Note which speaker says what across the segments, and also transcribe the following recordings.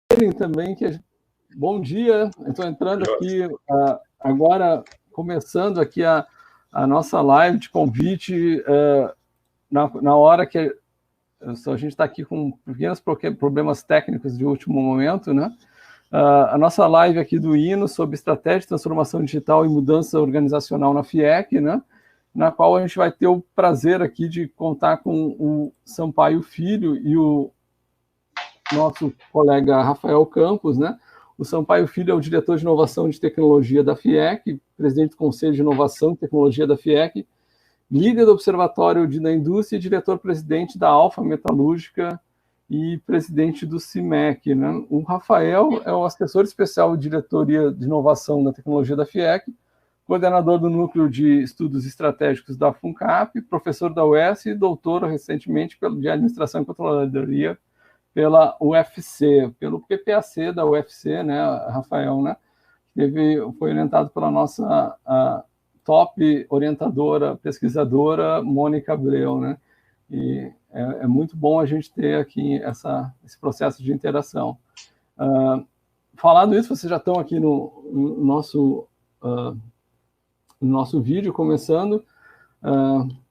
Speaker 1: também, bom dia, eu estou entrando aqui agora, começando aqui a nossa live de convite, na hora que a gente está aqui com pequenos problemas técnicos de último momento, né? A nossa live aqui do INO sobre estratégia de transformação digital e mudança organizacional na FIEC, né? Na qual a gente vai ter o prazer aqui de contar com o Sampaio Filho e o nosso colega Rafael Campos, né? O Sampaio Filho é o diretor de inovação de tecnologia da FIEC, presidente do Conselho de Inovação e Tecnologia da FIEC, líder do Observatório da Indústria e diretor-presidente da Alfa Metalúrgica e presidente do CIMEC, né? O Rafael é o assessor especial de diretoria de inovação da tecnologia da FIEC, coordenador do Núcleo de Estudos Estratégicos da FUNCAP, professor da UES e doutor recentemente de Administração e Controladoria pela UFC, pelo PPAC da UFC, né, Rafael, né? Foi orientado pela nossa top orientadora, pesquisadora, Mônica Abreu, né? E é muito bom a gente ter aqui esse processo de interação. Falado isso, vocês já estão aqui no nosso vídeo começando.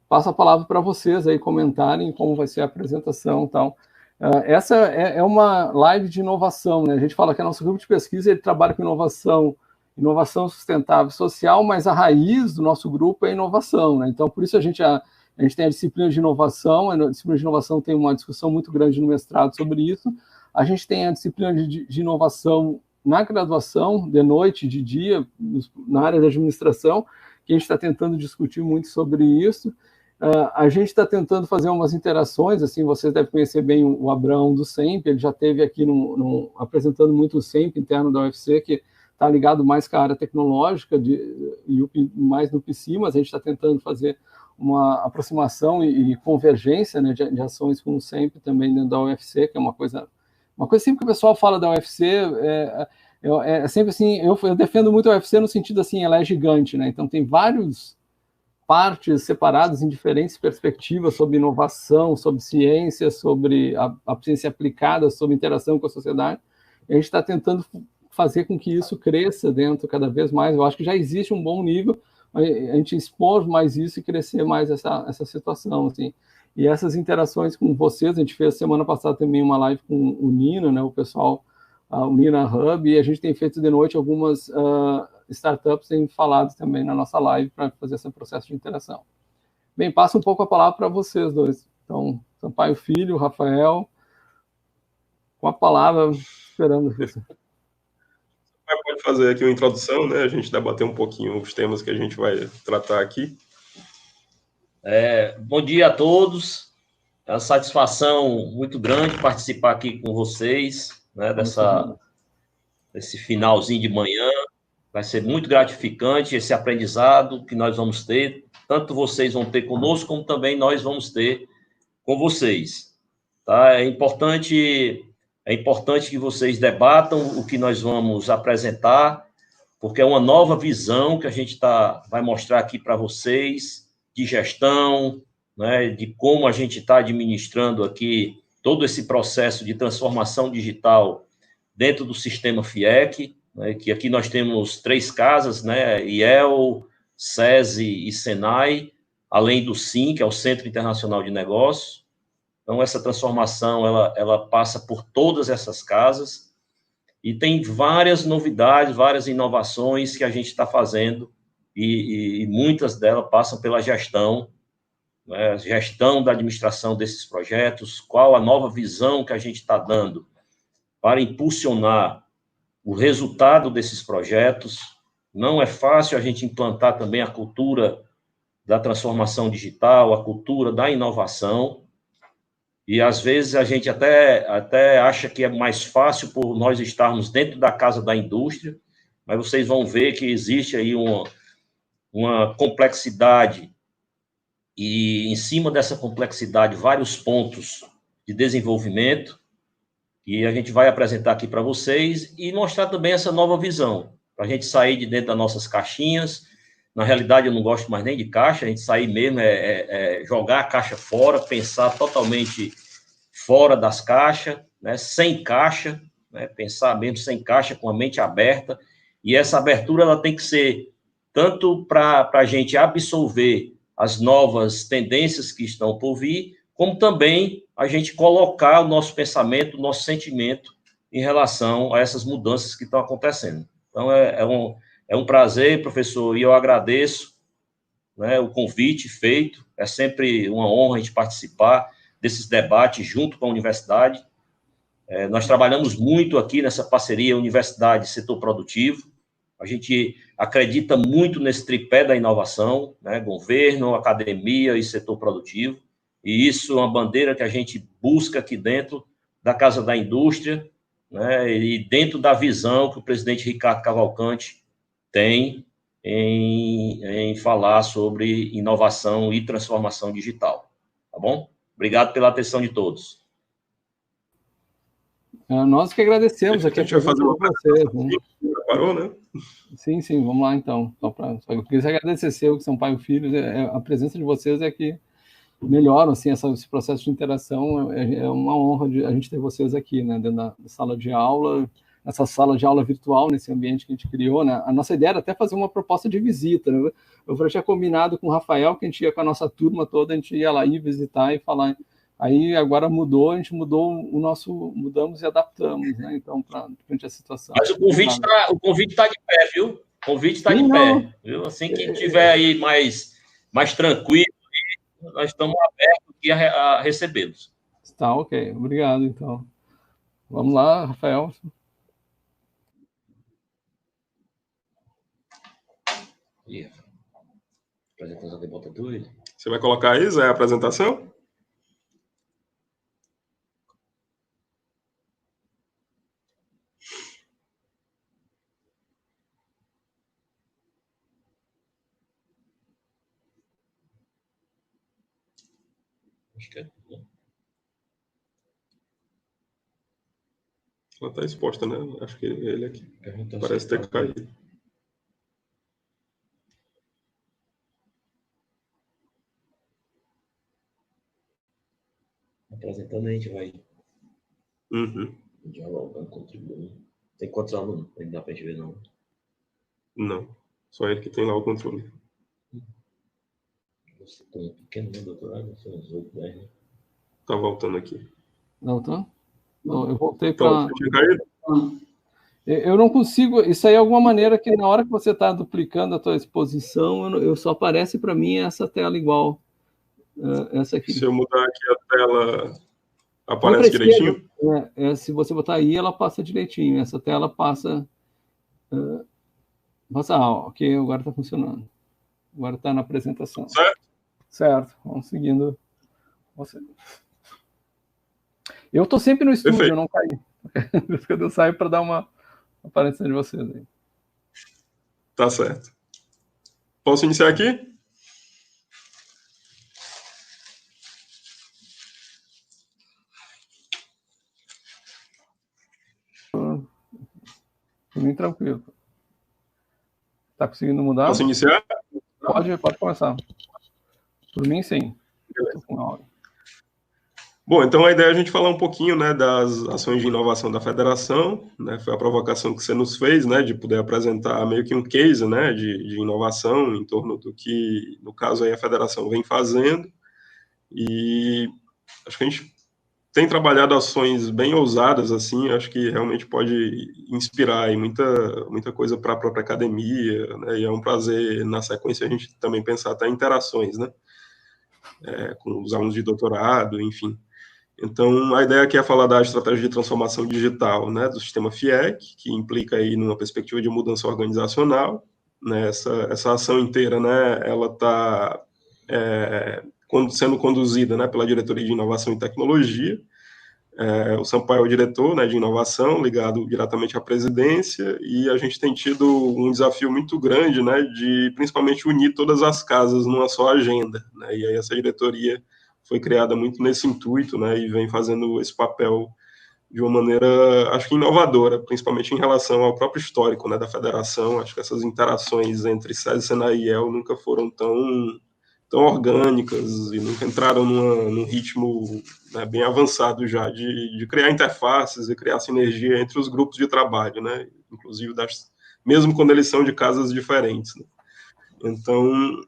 Speaker 1: Passo a palavra para vocês aí comentarem como vai ser a apresentação e tal. Essa é uma live de inovação, né? A gente fala que o nosso grupo de pesquisa ele trabalha com inovação sustentável social, mas a raiz do nosso grupo é inovação, né? Então, por isso a gente tem a disciplina de inovação, a disciplina de inovação tem uma discussão muito grande no mestrado sobre isso. A gente tem a disciplina de inovação na graduação, de noite, de dia, na área da administração, que a gente está tentando discutir muito sobre isso. A gente está tentando fazer umas interações, assim, vocês devem conhecer bem o Abraão do SEMP, ele já esteve aqui apresentando muito o SEMP interno da UFC, que está ligado mais com a área tecnológica e mais no PC, mas a gente está tentando fazer uma aproximação e convergência, né, de ações com o SEMP também dentro da UFC, que é uma coisa sempre que o pessoal fala da UFC, é sempre assim, eu defendo muito a UFC no sentido assim, ela é gigante, né, então tem vários partes separadas em diferentes perspectivas sobre inovação, sobre ciência, sobre a ciência aplicada, sobre interação com a sociedade. E a gente está tentando fazer com que isso cresça dentro cada vez mais. Eu acho que já existe um bom nível, a gente expor mais isso e crescer mais essa situação, assim. E essas interações com vocês, a gente fez semana passada também uma live com o Nina, né, o pessoal, o Nina Hub, e a gente tem feito de noite algumas startups têm falado também na nossa live para fazer esse processo de interação. Bem, passo um pouco a palavra para vocês dois. Então, Sampaio Filho, Rafael, com a palavra, esperando você.
Speaker 2: Pode fazer aqui uma introdução, né? A gente debater um pouquinho os temas que a gente vai tratar aqui.
Speaker 3: Bom dia a todos. É uma satisfação muito grande participar aqui com vocês, né? Desse finalzinho de manhã. Vai ser muito gratificante esse aprendizado que nós vamos ter. Tanto vocês vão ter conosco, como também nós vamos ter com vocês. Tá? É importante que vocês debatam o que nós vamos apresentar, porque é uma nova visão que a gente vai mostrar aqui para vocês, de gestão, né, de como a gente está administrando aqui todo esse processo de transformação digital dentro do sistema FIEC, né, que aqui nós temos 3 casas, né, IEL, SESI e SENAI, além do SIM, que é o Centro Internacional de Negócios. Então, essa transformação, ela passa por todas essas casas e tem várias novidades, várias inovações que a gente está fazendo e muitas delas passam pela gestão, né, gestão da administração desses projetos, qual a nova visão que a gente está dando para impulsionar o resultado desses projetos. Não é fácil a gente implantar também a cultura da transformação digital, a cultura da inovação, e às vezes a gente até acha que é mais fácil por nós estarmos dentro da casa da indústria, mas vocês vão ver que existe aí uma complexidade, e em cima dessa complexidade, vários pontos de desenvolvimento, e a gente vai apresentar aqui para vocês e mostrar também essa nova visão, para a gente sair de dentro das nossas caixinhas. Na realidade, eu não gosto mais nem de caixa, a gente sair mesmo jogar a caixa fora, pensar totalmente fora das caixas, né, sem caixa, né, pensar mesmo sem caixa, com a mente aberta, e essa abertura ela tem que ser tanto para a gente absorver as novas tendências que estão por vir, como também a gente colocar o nosso pensamento, o nosso sentimento em relação a essas mudanças que estão acontecendo. Então, é um prazer, professor, e eu agradeço, né, o convite feito. É sempre uma honra a gente participar desses debates junto com a universidade. Nós trabalhamos muito aqui nessa parceria universidade e setor produtivo. A gente acredita muito nesse tripé da inovação, né, governo, academia e setor produtivo, e isso é uma bandeira que a gente busca aqui dentro da Casa da Indústria, né, e dentro da visão que o presidente Ricardo Cavalcante tem em falar sobre inovação e transformação digital. Tá bom? Obrigado pela atenção de todos.
Speaker 1: Nós que agradecemos aqui
Speaker 2: a gente vai fazer uma
Speaker 1: vocês, né?
Speaker 2: Parou, né?
Speaker 1: Sim, vamos lá então. Eu queria agradecer que são pai e filho, a presença de vocês é que melhoram assim, esse processo de interação. É uma honra a gente ter vocês aqui, né, dentro da sala de aula, nessa sala de aula virtual, nesse ambiente que a gente criou, né? A nossa ideia era até fazer uma proposta de visita, né? Eu tinha combinado com o Rafael que a gente ia com a nossa turma toda, a gente ia lá ir visitar e falar. Aí agora mudou, a gente mudamos e adaptamos, né? Então, frente à situação.
Speaker 3: Mas o convite está de pé, viu? O convite está de pé, viu? Assim que tiver aí mais tranquilo, nós estamos abertos aqui a recebê-los.
Speaker 1: Tá, ok. Obrigado, então. Vamos lá, Rafael.
Speaker 3: Apresentação de bota doido.
Speaker 2: Você vai colocar aí, Zé, a apresentação?
Speaker 3: Acho que é.
Speaker 2: Ela está exposta, né? Acho que ele aqui. Parece ter caído.
Speaker 3: Apresentando, a gente vai dialogando, contribuindo. Tem quantos alunos? Não dá para a gente ver, não?
Speaker 2: Não. Só ele que tem lá o controle.
Speaker 3: Você tem um pequeno doutorado, são uns 8, 10, né?
Speaker 2: Tá voltando aqui.
Speaker 1: Voltando? Não, eu voltei para...
Speaker 2: Tinha caído?
Speaker 1: Eu não consigo... Isso aí é alguma maneira que na hora que você está duplicando a tua exposição, eu só aparece para mim essa tela igual. Essa aqui.
Speaker 2: Se eu mudar aqui a tela, aparece direitinho?
Speaker 1: Se você botar aí, ela passa direitinho. Essa tela passa... ok, agora está funcionando. Agora está na apresentação. Certo. Vamos seguindo. Eu estou sempre no estúdio, eu não caí. Quando eu saio para dar uma aparência de vocês aí.
Speaker 2: Tá certo. Posso iniciar aqui?
Speaker 1: Por mim, tranquilo. Tá conseguindo mudar?
Speaker 2: Posso iniciar?
Speaker 1: Pode começar. Por mim, sim.
Speaker 2: Bom, então a ideia é a gente falar um pouquinho, né, das ações de inovação da federação, né, foi a provocação que você nos fez, né, de poder apresentar meio que um case, né, de inovação em torno do que, no caso aí, a federação vem fazendo, e acho que a gente tem trabalhado ações bem ousadas, assim, acho que realmente pode inspirar aí muita coisa para a própria academia, né, e é um prazer, na sequência, a gente também pensar até em interações, né, com os alunos de doutorado, enfim. Então, a ideia aqui é falar da estratégia de transformação digital, né, do sistema FIEC, que implica aí numa perspectiva de mudança organizacional, né, essa ação inteira, né, ela está sendo conduzida, né, pela Diretoria de Inovação e Tecnologia. O Sampaio é o diretor, né, de inovação, ligado diretamente à presidência, e a gente tem tido um desafio muito grande, né, de principalmente unir todas as casas numa só agenda, né, e aí essa diretoria foi criada muito nesse intuito, né, e vem fazendo esse papel de uma maneira, acho que inovadora, principalmente em relação ao próprio histórico, né, da federação. Acho que essas interações entre SESI, SENAI e IEL nunca foram tão tão orgânicas e nunca entraram num ritmo, né, bem avançado já de criar interfaces e criar sinergia entre os grupos de trabalho, né, inclusive mesmo quando eles são de casas diferentes, né. Então,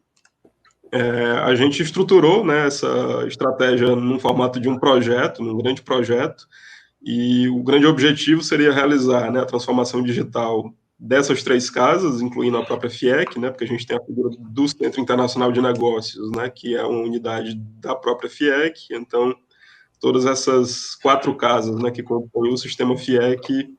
Speaker 2: a gente estruturou, né, essa estratégia num formato de um projeto, num grande projeto, e o grande objetivo seria realizar, né, a transformação digital dessas 3 casas, incluindo a própria FIEC, né, porque a gente tem a figura do Centro Internacional de Negócios, né, que é uma unidade da própria FIEC. Então, todas essas 4 casas, né, que compõem o sistema FIEC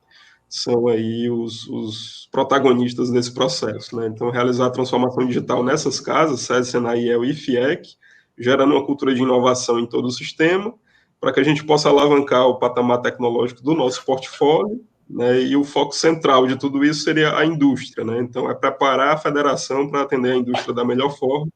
Speaker 2: são aí os protagonistas desse processo, né. Então, realizar a transformação digital nessas casas, SESI, SENAI, IEL e FIEC, gerando uma cultura de inovação em todo o sistema, para que a gente possa alavancar o patamar tecnológico do nosso portfólio, né, e o foco central de tudo isso seria a indústria, né. Então, é preparar a federação para atender a indústria da melhor forma,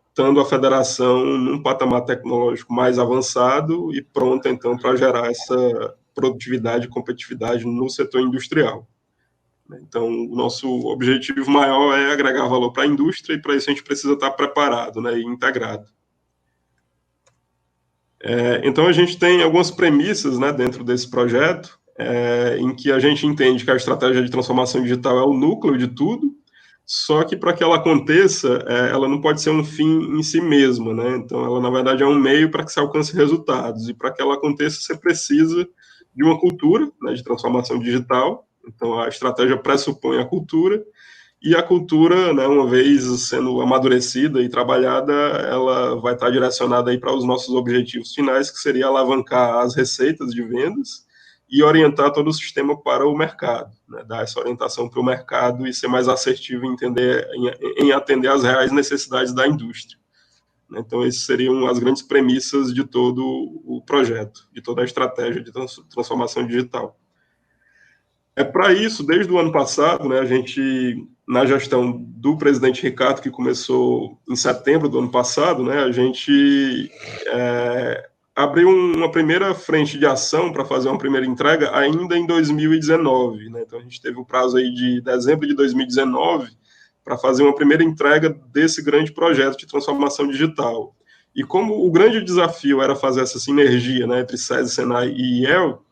Speaker 2: estando a federação num patamar tecnológico mais avançado e pronta, então, para gerar essa produtividade e competitividade no setor industrial. Então, o nosso objetivo maior é agregar valor para a indústria, e para isso a gente precisa estar preparado, né, e integrado. Então, a gente tem algumas premissas, né, dentro desse projeto, em que a gente entende que a estratégia de transformação digital é o núcleo de tudo, só que para que ela aconteça, ela não pode ser um fim em si mesma, né? Então, ela, na verdade, é um meio para que se alcance resultados, e para que ela aconteça, você precisa de uma cultura, né, de transformação digital. Então, a estratégia pressupõe a cultura, e a cultura, né, uma vez sendo amadurecida e trabalhada, ela vai estar direcionada aí para os nossos objetivos finais, que seria alavancar as receitas de vendas e orientar todo o sistema para o mercado, né, dar essa orientação para o mercado e ser mais assertivo em atender às reais necessidades da indústria. Então, essas seriam as grandes premissas de todo o projeto, de toda a estratégia de transformação digital. Para isso, desde o ano passado, né, a gente, na gestão do presidente Ricardo, que começou em setembro do ano passado, né, a gente abriu uma primeira frente de ação para fazer uma primeira entrega ainda em 2019. Né, então, a gente teve o prazo aí de dezembro de 2019 para fazer uma primeira entrega desse grande projeto de transformação digital. E como o grande desafio era fazer essa sinergia, né, entre SESI, SENAI e IEL,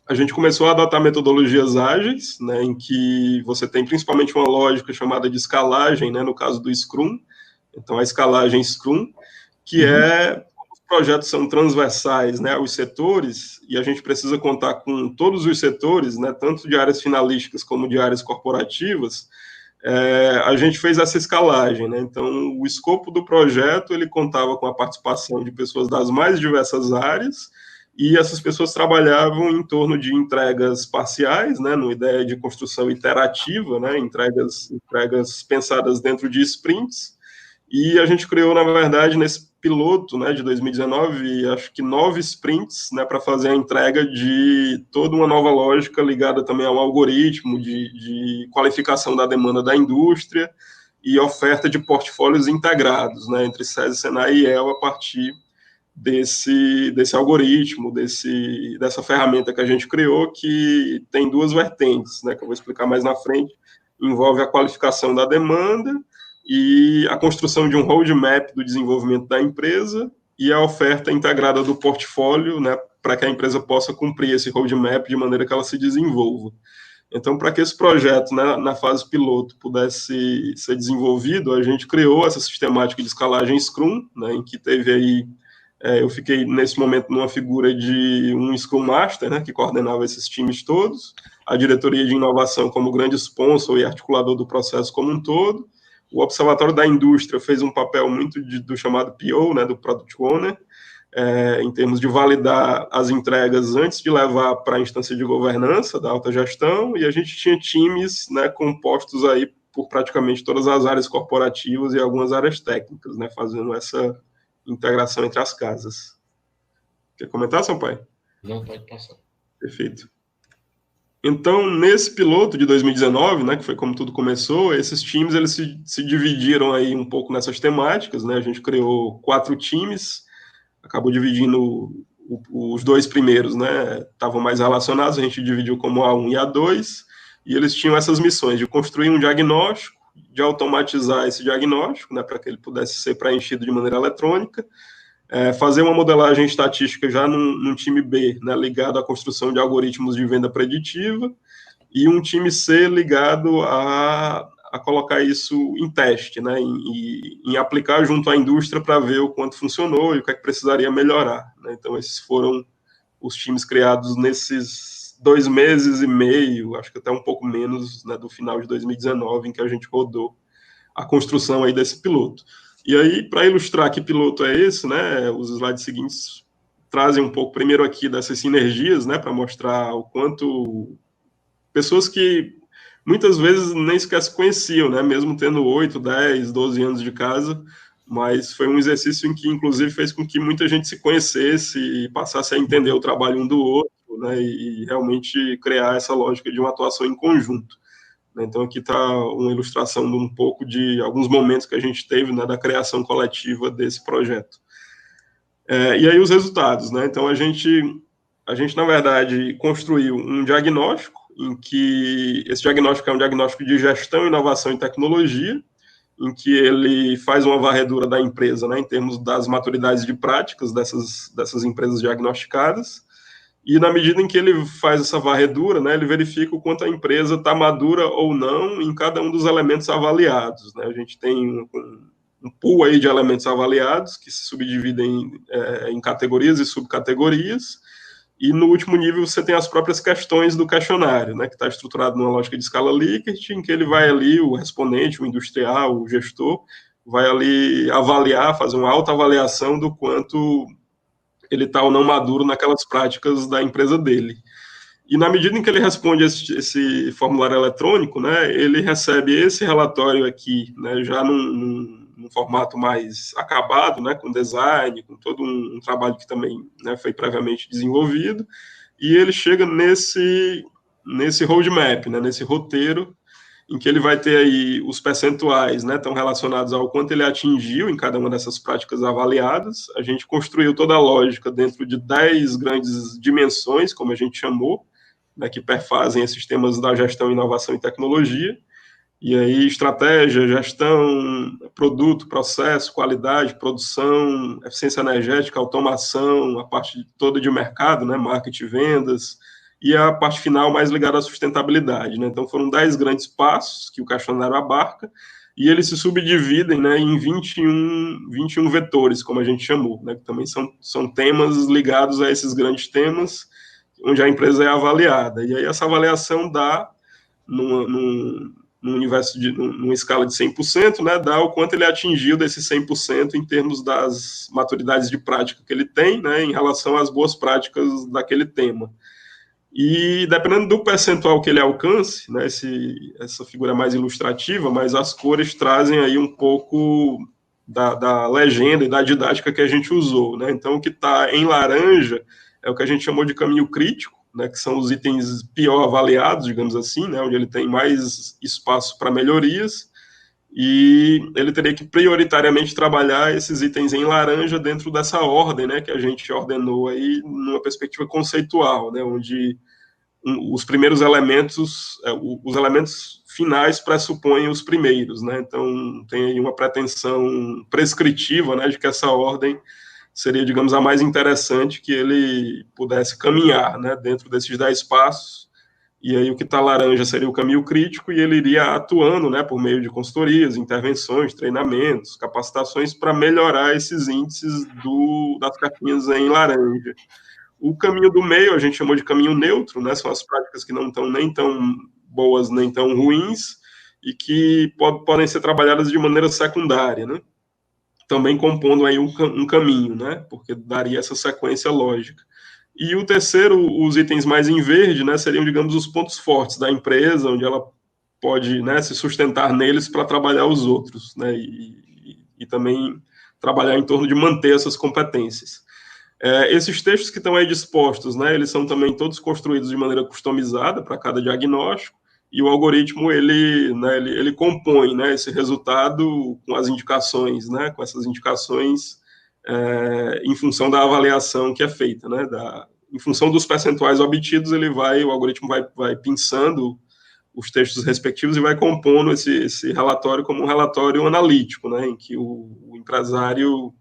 Speaker 2: a gente começou a adotar metodologias ágeis, né, em que você tem principalmente uma lógica chamada de escalagem, né, no caso do Scrum. Então, a escalagem Scrum, que os projetos são transversais, né, aos setores, e a gente precisa contar com todos os setores, né, tanto de áreas finalísticas como de áreas corporativas. A gente fez essa escalagem, né? Então, o escopo do projeto, ele contava com a participação de pessoas das mais diversas áreas, e essas pessoas trabalhavam em torno de entregas parciais, né, numa ideia de construção iterativa, né, entregas pensadas dentro de sprints, e a gente criou, na verdade, nesse piloto, né, de 2019, acho que 9 sprints, né, para fazer a entrega de toda uma nova lógica ligada também ao algoritmo de qualificação da demanda da indústria e oferta de portfólios integrados, né, entre SESI, SENAI e IEL, a partir desse algoritmo, dessa ferramenta que a gente criou, que tem 2 vertentes, né, que eu vou explicar mais na frente. Envolve a qualificação da demanda e a construção de um roadmap do desenvolvimento da empresa e a oferta integrada do portfólio, né, para que a empresa possa cumprir esse roadmap de maneira que ela se desenvolva. Então, para que esse projeto, né, na fase piloto, pudesse ser desenvolvido, a gente criou essa sistemática de escalagem Scrum, né, em que teve aí, eu fiquei, nesse momento, numa figura de um Scrum Master, né, que coordenava esses times todos, a diretoria de inovação como grande sponsor e articulador do processo como um todo. O Observatório da Indústria fez um papel muito do chamado PO, né, do Product Owner, em termos de validar as entregas antes de levar para a instância de governança da alta gestão, e a gente tinha times, né, compostos aí por praticamente todas as áreas corporativas e algumas áreas técnicas, né, fazendo essa integração entre as casas. Quer comentar, Sampaio?
Speaker 3: Não, pode passar.
Speaker 2: Perfeito. Então, nesse piloto de 2019, né, que foi como tudo começou, esses times eles se dividiram aí um pouco nessas temáticas, né? A gente criou 4 times, acabou dividindo os 2 primeiros, né? Estavam mais relacionados, a gente dividiu como A1 e A2, e eles tinham essas missões de construir um diagnóstico de automatizar esse diagnóstico, né, para que ele pudesse ser preenchido de maneira eletrônica, fazer uma modelagem estatística já num time B, né, ligado à construção de algoritmos de venda preditiva, e um time C ligado a colocar isso em teste, né, em aplicar junto à indústria para ver o quanto funcionou e o que é que precisaria melhorar, né. Então, esses foram os times criados nesses 2 meses e meio, acho que até um pouco menos, né, do final de 2019, em que a gente rodou a construção aí desse piloto. E aí, para ilustrar que piloto é esse, né, os slides seguintes trazem um pouco, primeiro aqui, dessas sinergias, né, para mostrar o quanto pessoas que muitas vezes nem sequer se conheciam, né, mesmo tendo 8, 10, 12 anos de casa, mas foi um exercício em que, inclusive, fez com que muita gente se conhecesse e passasse a entender o trabalho um do outro, né, e realmente criar essa lógica de uma atuação em conjunto. Então, aqui está uma ilustração de um pouco de alguns momentos que a gente teve, né, da criação coletiva desse projeto. E aí os resultados, né? Então, a gente, na verdade, construiu um diagnóstico, em que esse diagnóstico é um diagnóstico de gestão, inovação e tecnologia, em que ele faz uma varredura da empresa, né, em termos das maturidades de práticas dessas empresas diagnosticadas, e na medida em que ele faz essa varredura, né, ele verifica o quanto a empresa está madura ou não em cada um dos elementos avaliados, né. A gente tem um pool aí de elementos avaliados, que se subdividem em categorias e subcategorias, e no último nível você tem as próprias questões do questionário, né, que está estruturado numa lógica de escala Likert, em que ele vai ali, o respondente, o industrial, o gestor, vai ali avaliar, fazer uma autoavaliação do quanto ele está ou não maduro naquelas práticas da empresa dele. E na medida em que ele responde esse formulário eletrônico, né, ele recebe esse relatório aqui, né, já num formato mais acabado, né, com design, com todo um trabalho que também, né, foi previamente desenvolvido, e ele chega nesse roadmap, né, nesse roteiro, em que ele vai ter aí os percentuais, né, estão relacionados ao quanto ele atingiu em cada uma dessas práticas avaliadas. A gente construiu toda a lógica dentro de 10 grandes dimensões, como a gente chamou, né, que perfazem esses temas da gestão, inovação e tecnologia. E aí, estratégia, gestão, produto, processo, qualidade, produção, eficiência energética, automação, a parte toda de mercado, né, marketing, vendas, e a parte final mais ligada à sustentabilidade, né? Então, foram 10 grandes passos que o questionário abarca, e eles se subdividem, né, em 21 vetores, como a gente chamou, né, que também são temas ligados a esses grandes temas, onde a empresa é avaliada. E aí, essa avaliação dá, numa escala de 100%, né, dá o quanto ele atingiu desse 100% em termos das maturidades de prática que ele tem, né, em relação às boas práticas daquele tema. E dependendo do percentual que ele alcance, né, essa figura é mais ilustrativa, mas as cores trazem aí um pouco da legenda e da didática que a gente usou, né? Então, o que está em laranja é o que a gente chamou de caminho crítico, né, que são os itens pior avaliados, digamos assim, né, onde ele tem mais espaço para melhorias, e ele teria que prioritariamente trabalhar esses itens em laranja dentro dessa ordem, né, que a gente ordenou aí numa perspectiva conceitual, né, onde os primeiros elementos, os elementos finais pressupõem os primeiros, né, então tem aí uma pretensão prescritiva, né, de que essa ordem seria, digamos, a mais interessante que ele pudesse caminhar, né, dentro desses 10 passos. E aí o que está laranja seria o caminho crítico, e ele iria atuando, né, por meio de consultorias, intervenções, treinamentos, capacitações para melhorar esses índices das caixinhas em laranja. O caminho do meio a gente chamou de caminho neutro, né, são as práticas que não estão nem tão boas nem tão ruins e que podem ser trabalhadas de maneira secundária, né, também compondo aí um caminho, né, porque daria essa sequência lógica. E o terceiro, os itens mais em verde, né, seriam, digamos, os pontos fortes da empresa, onde ela pode, né, se sustentar neles para trabalhar os outros, né, e também trabalhar em torno de manter essas competências. Esses textos que estão aí dispostos, né, eles são também todos construídos de maneira customizada para cada diagnóstico, e o algoritmo, ele compõe, né, esse resultado com as indicações, né, com essas indicações em função da avaliação que é feita, né, em função dos percentuais obtidos, o algoritmo vai pensando os textos respectivos e vai compondo esse relatório como um relatório analítico, né, em que o empresário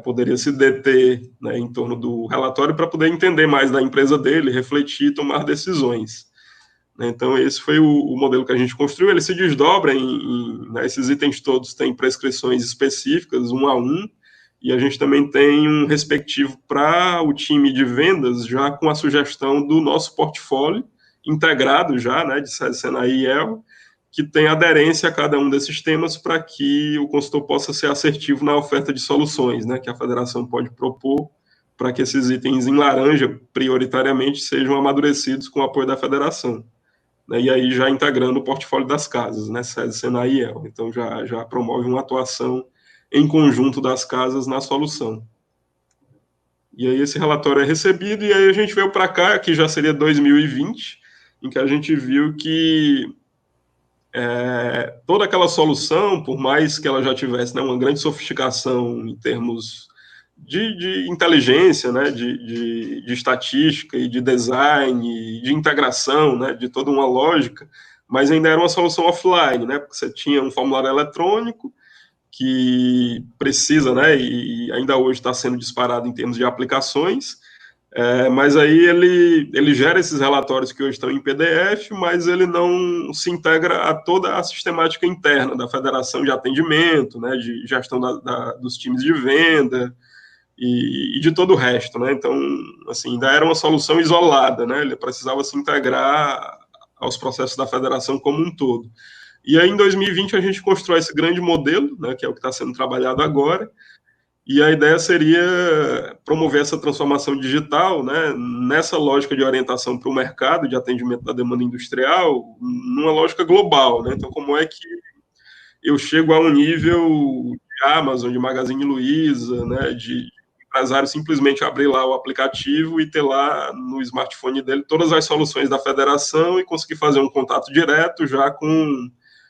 Speaker 2: poderia se deter, né, em torno do relatório para poder entender mais da empresa dele, refletir e tomar decisões. Então, esse foi o modelo que a gente construiu. Ele se desdobra né, esses itens todos têm prescrições específicas, 1 a 1, e a gente também tem um respectivo para o time de vendas, já com a sugestão do nosso portfólio, integrado já, né, de SESI, Senai e IEL, que tem aderência a cada um desses temas para que o consultor possa ser assertivo na oferta de soluções, né, que a federação pode propor para que esses itens em laranja, prioritariamente, sejam amadurecidos com o apoio da federação. Né, e aí já integrando o portfólio das casas, né, SESI, Senai e IEL. Então já promove uma atuação em conjunto das casas na solução. E aí esse relatório é recebido, e aí a gente veio para cá, que já seria 2020, em que a gente viu que toda aquela solução, por mais que ela já tivesse, né, uma grande sofisticação em termos de inteligência, né, de estatística e de design, de integração, né, de toda uma lógica, mas ainda era uma solução offline, né, porque você tinha um formulário eletrônico que precisa, né, e ainda hoje está sendo disparado em termos de aplicações, mas aí ele gera esses relatórios que hoje estão em PDF, mas ele não se integra a toda a sistemática interna da federação de atendimento, né, de gestão dos times de venda e de todo o resto, né? Então, assim, ainda era uma solução isolada, né? Ele precisava se integrar aos processos da federação como um todo. E aí, em 2020, a gente constrói esse grande modelo, né, que é o que está sendo trabalhado agora, e a ideia seria promover essa transformação digital, né, nessa lógica de orientação para o mercado de atendimento da demanda industrial, numa lógica global, né? Então, como é que eu chego a um nível de Amazon, de Magazine Luiza, né, de empresário simplesmente abrir lá o aplicativo e ter lá no smartphone dele todas as soluções da federação e conseguir fazer um contato direto já com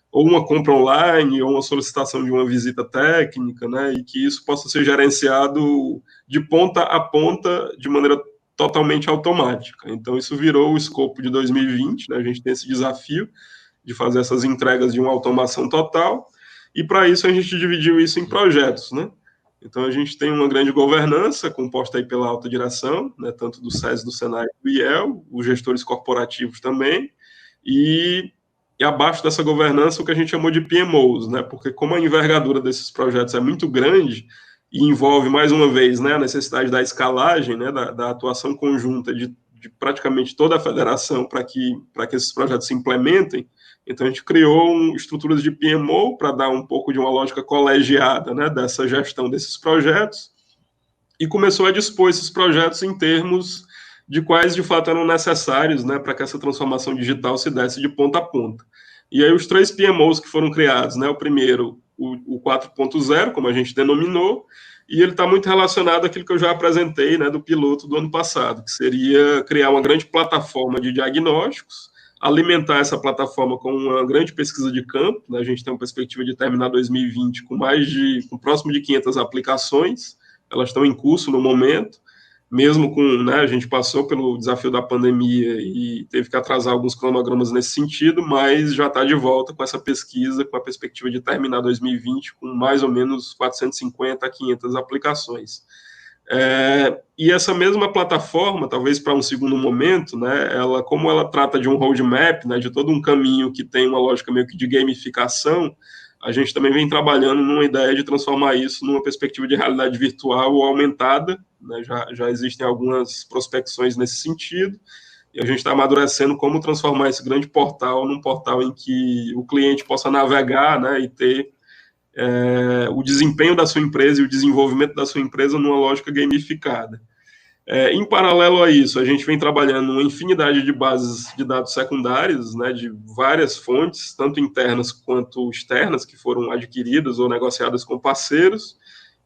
Speaker 2: ou uma compra online, ou uma solicitação de uma visita técnica, né, e que isso possa ser gerenciado de ponta a ponta, de maneira totalmente automática. Então, isso virou o escopo de 2020, né, a gente tem esse desafio de fazer essas entregas de uma automação total, e para isso a gente dividiu isso em projetos, né. Então, a gente tem uma grande governança, composta aí pela alta direção, né, tanto do SESI, do Senai e do IEL, os gestores corporativos também, e abaixo dessa governança o que a gente chamou de PMOs, né, porque como a envergadura desses projetos é muito grande e envolve, mais uma vez, né, a necessidade da escalagem, né, da atuação conjunta de praticamente toda a federação para que esses projetos se implementem, então a gente criou estruturas de PMO para dar um pouco de uma lógica colegiada, né, dessa gestão desses projetos, e começou a dispor esses projetos em termos de quais, de fato, eram necessários, né, para que essa transformação digital se desse de ponta a ponta. E aí os 3 PMOs que foram criados, né, o primeiro, o 4.0, como a gente denominou, e ele está muito relacionado àquilo que eu já apresentei, né, do piloto do ano passado, que seria criar uma grande plataforma de diagnósticos, alimentar essa plataforma com uma grande pesquisa de campo, né, a gente tem uma perspectiva de terminar 2020 com próximo de 500 aplicações, elas estão em curso no momento, mesmo com, né, a gente passou pelo desafio da pandemia e teve que atrasar alguns cronogramas nesse sentido, mas já está de volta com essa pesquisa, com a perspectiva de terminar 2020 com mais ou menos 450 a 500 aplicações. E essa mesma plataforma, talvez para um segundo momento, né, como ela trata de um roadmap, né, de todo um caminho que tem uma lógica meio que de gamificação, a gente também vem trabalhando numa ideia de transformar isso numa perspectiva de realidade virtual ou aumentada, né, já existem algumas prospecções nesse sentido, e a gente está amadurecendo como transformar esse grande portal num portal em que o cliente possa navegar, né, e ter o desempenho da sua empresa e o desenvolvimento da sua empresa numa lógica gamificada. Em paralelo a isso, a gente vem trabalhando uma infinidade de bases de dados secundárias, né, de várias fontes, tanto internas quanto externas, que foram adquiridas ou negociadas com parceiros,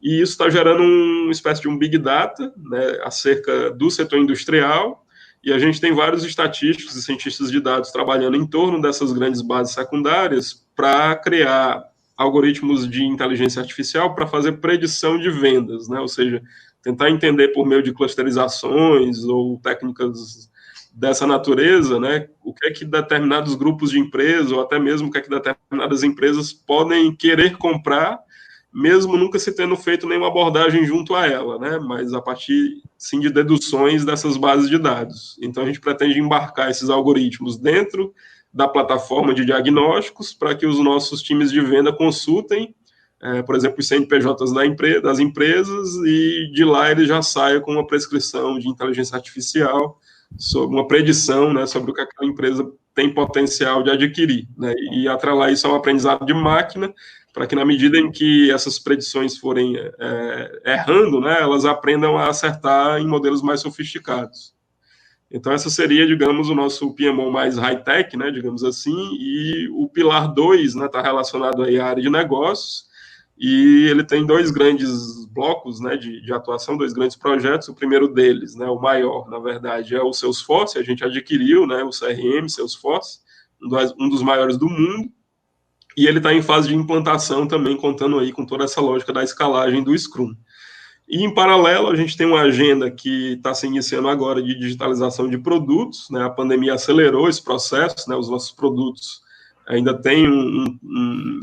Speaker 2: e isso está gerando uma espécie de um big data, né, acerca do setor industrial, e a gente tem vários estatísticos e cientistas de dados trabalhando em torno dessas grandes bases secundárias para criar algoritmos de inteligência artificial para fazer predição de vendas, né, ou seja, tentar entender por meio de clusterizações ou técnicas dessa natureza, né, o que é que determinados grupos de empresas, ou até mesmo o que é que determinadas empresas podem querer comprar, mesmo nunca se tendo feito nenhuma abordagem junto a ela, né, mas a partir, sim, de deduções dessas bases de dados. Então, a gente pretende embarcar esses algoritmos dentro da plataforma de diagnósticos para que os nossos times de venda consultem, por exemplo, os CNPJs das empresas, e de lá ele já saia com uma prescrição de inteligência artificial sobre uma predição, né, sobre o que aquela empresa tem potencial de adquirir, né, e atrelar isso a um aprendizado de máquina, para que na medida em que essas predições forem errando, né, elas aprendam a acertar em modelos mais sofisticados. Então, essa seria, digamos, o nosso PMO mais high-tech, né, digamos assim, e o pilar 2, né, está relacionado aí à área de negócios, e ele tem dois grandes blocos, né, de atuação, dois grandes projetos. O primeiro deles, né, o maior, na verdade, é o Salesforce. A gente adquiriu, né, o CRM Salesforce, um dos maiores do mundo, e ele está em fase de implantação também, contando aí com toda essa lógica da escalagem do Scrum. E, em paralelo, a gente tem uma agenda que está se iniciando agora de digitalização de produtos, né? A pandemia acelerou esse processo, né? Os nossos produtos ainda têm,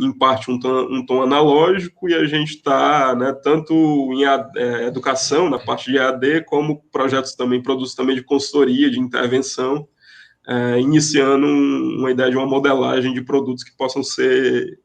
Speaker 2: em parte, um tom analógico, e a gente está, né, tanto em educação, na parte de EAD, como produtos também de consultoria, de intervenção, iniciando uma ideia de uma modelagem de produtos que possam ser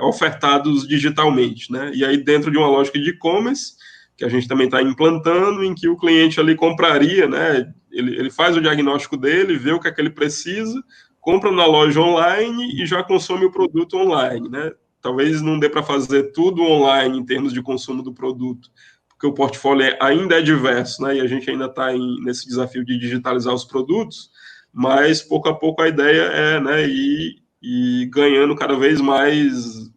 Speaker 2: ofertados digitalmente, né? E aí, dentro de uma lógica de e-commerce, que a gente também está implantando, em que o cliente ali compraria, né? Ele faz o diagnóstico dele, vê o que é que ele precisa, compra na loja online e já consome o produto online, né? Talvez não dê para fazer tudo online em termos de consumo do produto, porque o portfólio ainda é diverso, né? E a gente ainda está nesse desafio de digitalizar os produtos, mas pouco a pouco a ideia é, né, ir ganhando cada vez mais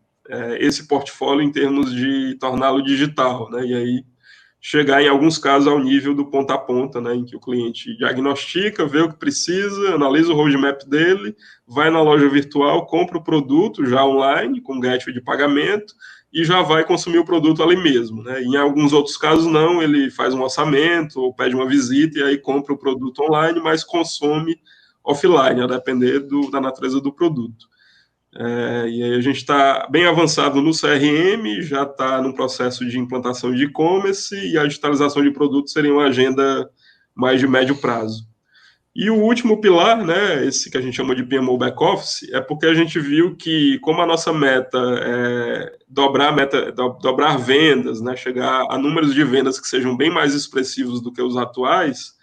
Speaker 2: esse portfólio em termos de torná-lo digital, né, e aí chegar em alguns casos ao nível do ponta a ponta, né, em que o cliente diagnostica, vê o que precisa, analisa o roadmap dele, vai na loja virtual, compra o produto já online, com gateway de pagamento, e já vai consumir o produto ali mesmo, né? Em alguns outros casos não, ele faz um orçamento ou pede uma visita e aí compra o produto online, mas consome offline, a depender da natureza do produto. E aí a gente está bem avançado no CRM, já está no processo de implantação de e-commerce, e a digitalização de produtos seria uma agenda mais de médio prazo. E o último pilar, né, esse que a gente chama de PMO Back Office, é porque a gente viu que, como a nossa meta é dobrar vendas, né, chegar a números de vendas que sejam bem mais expressivos do que os atuais,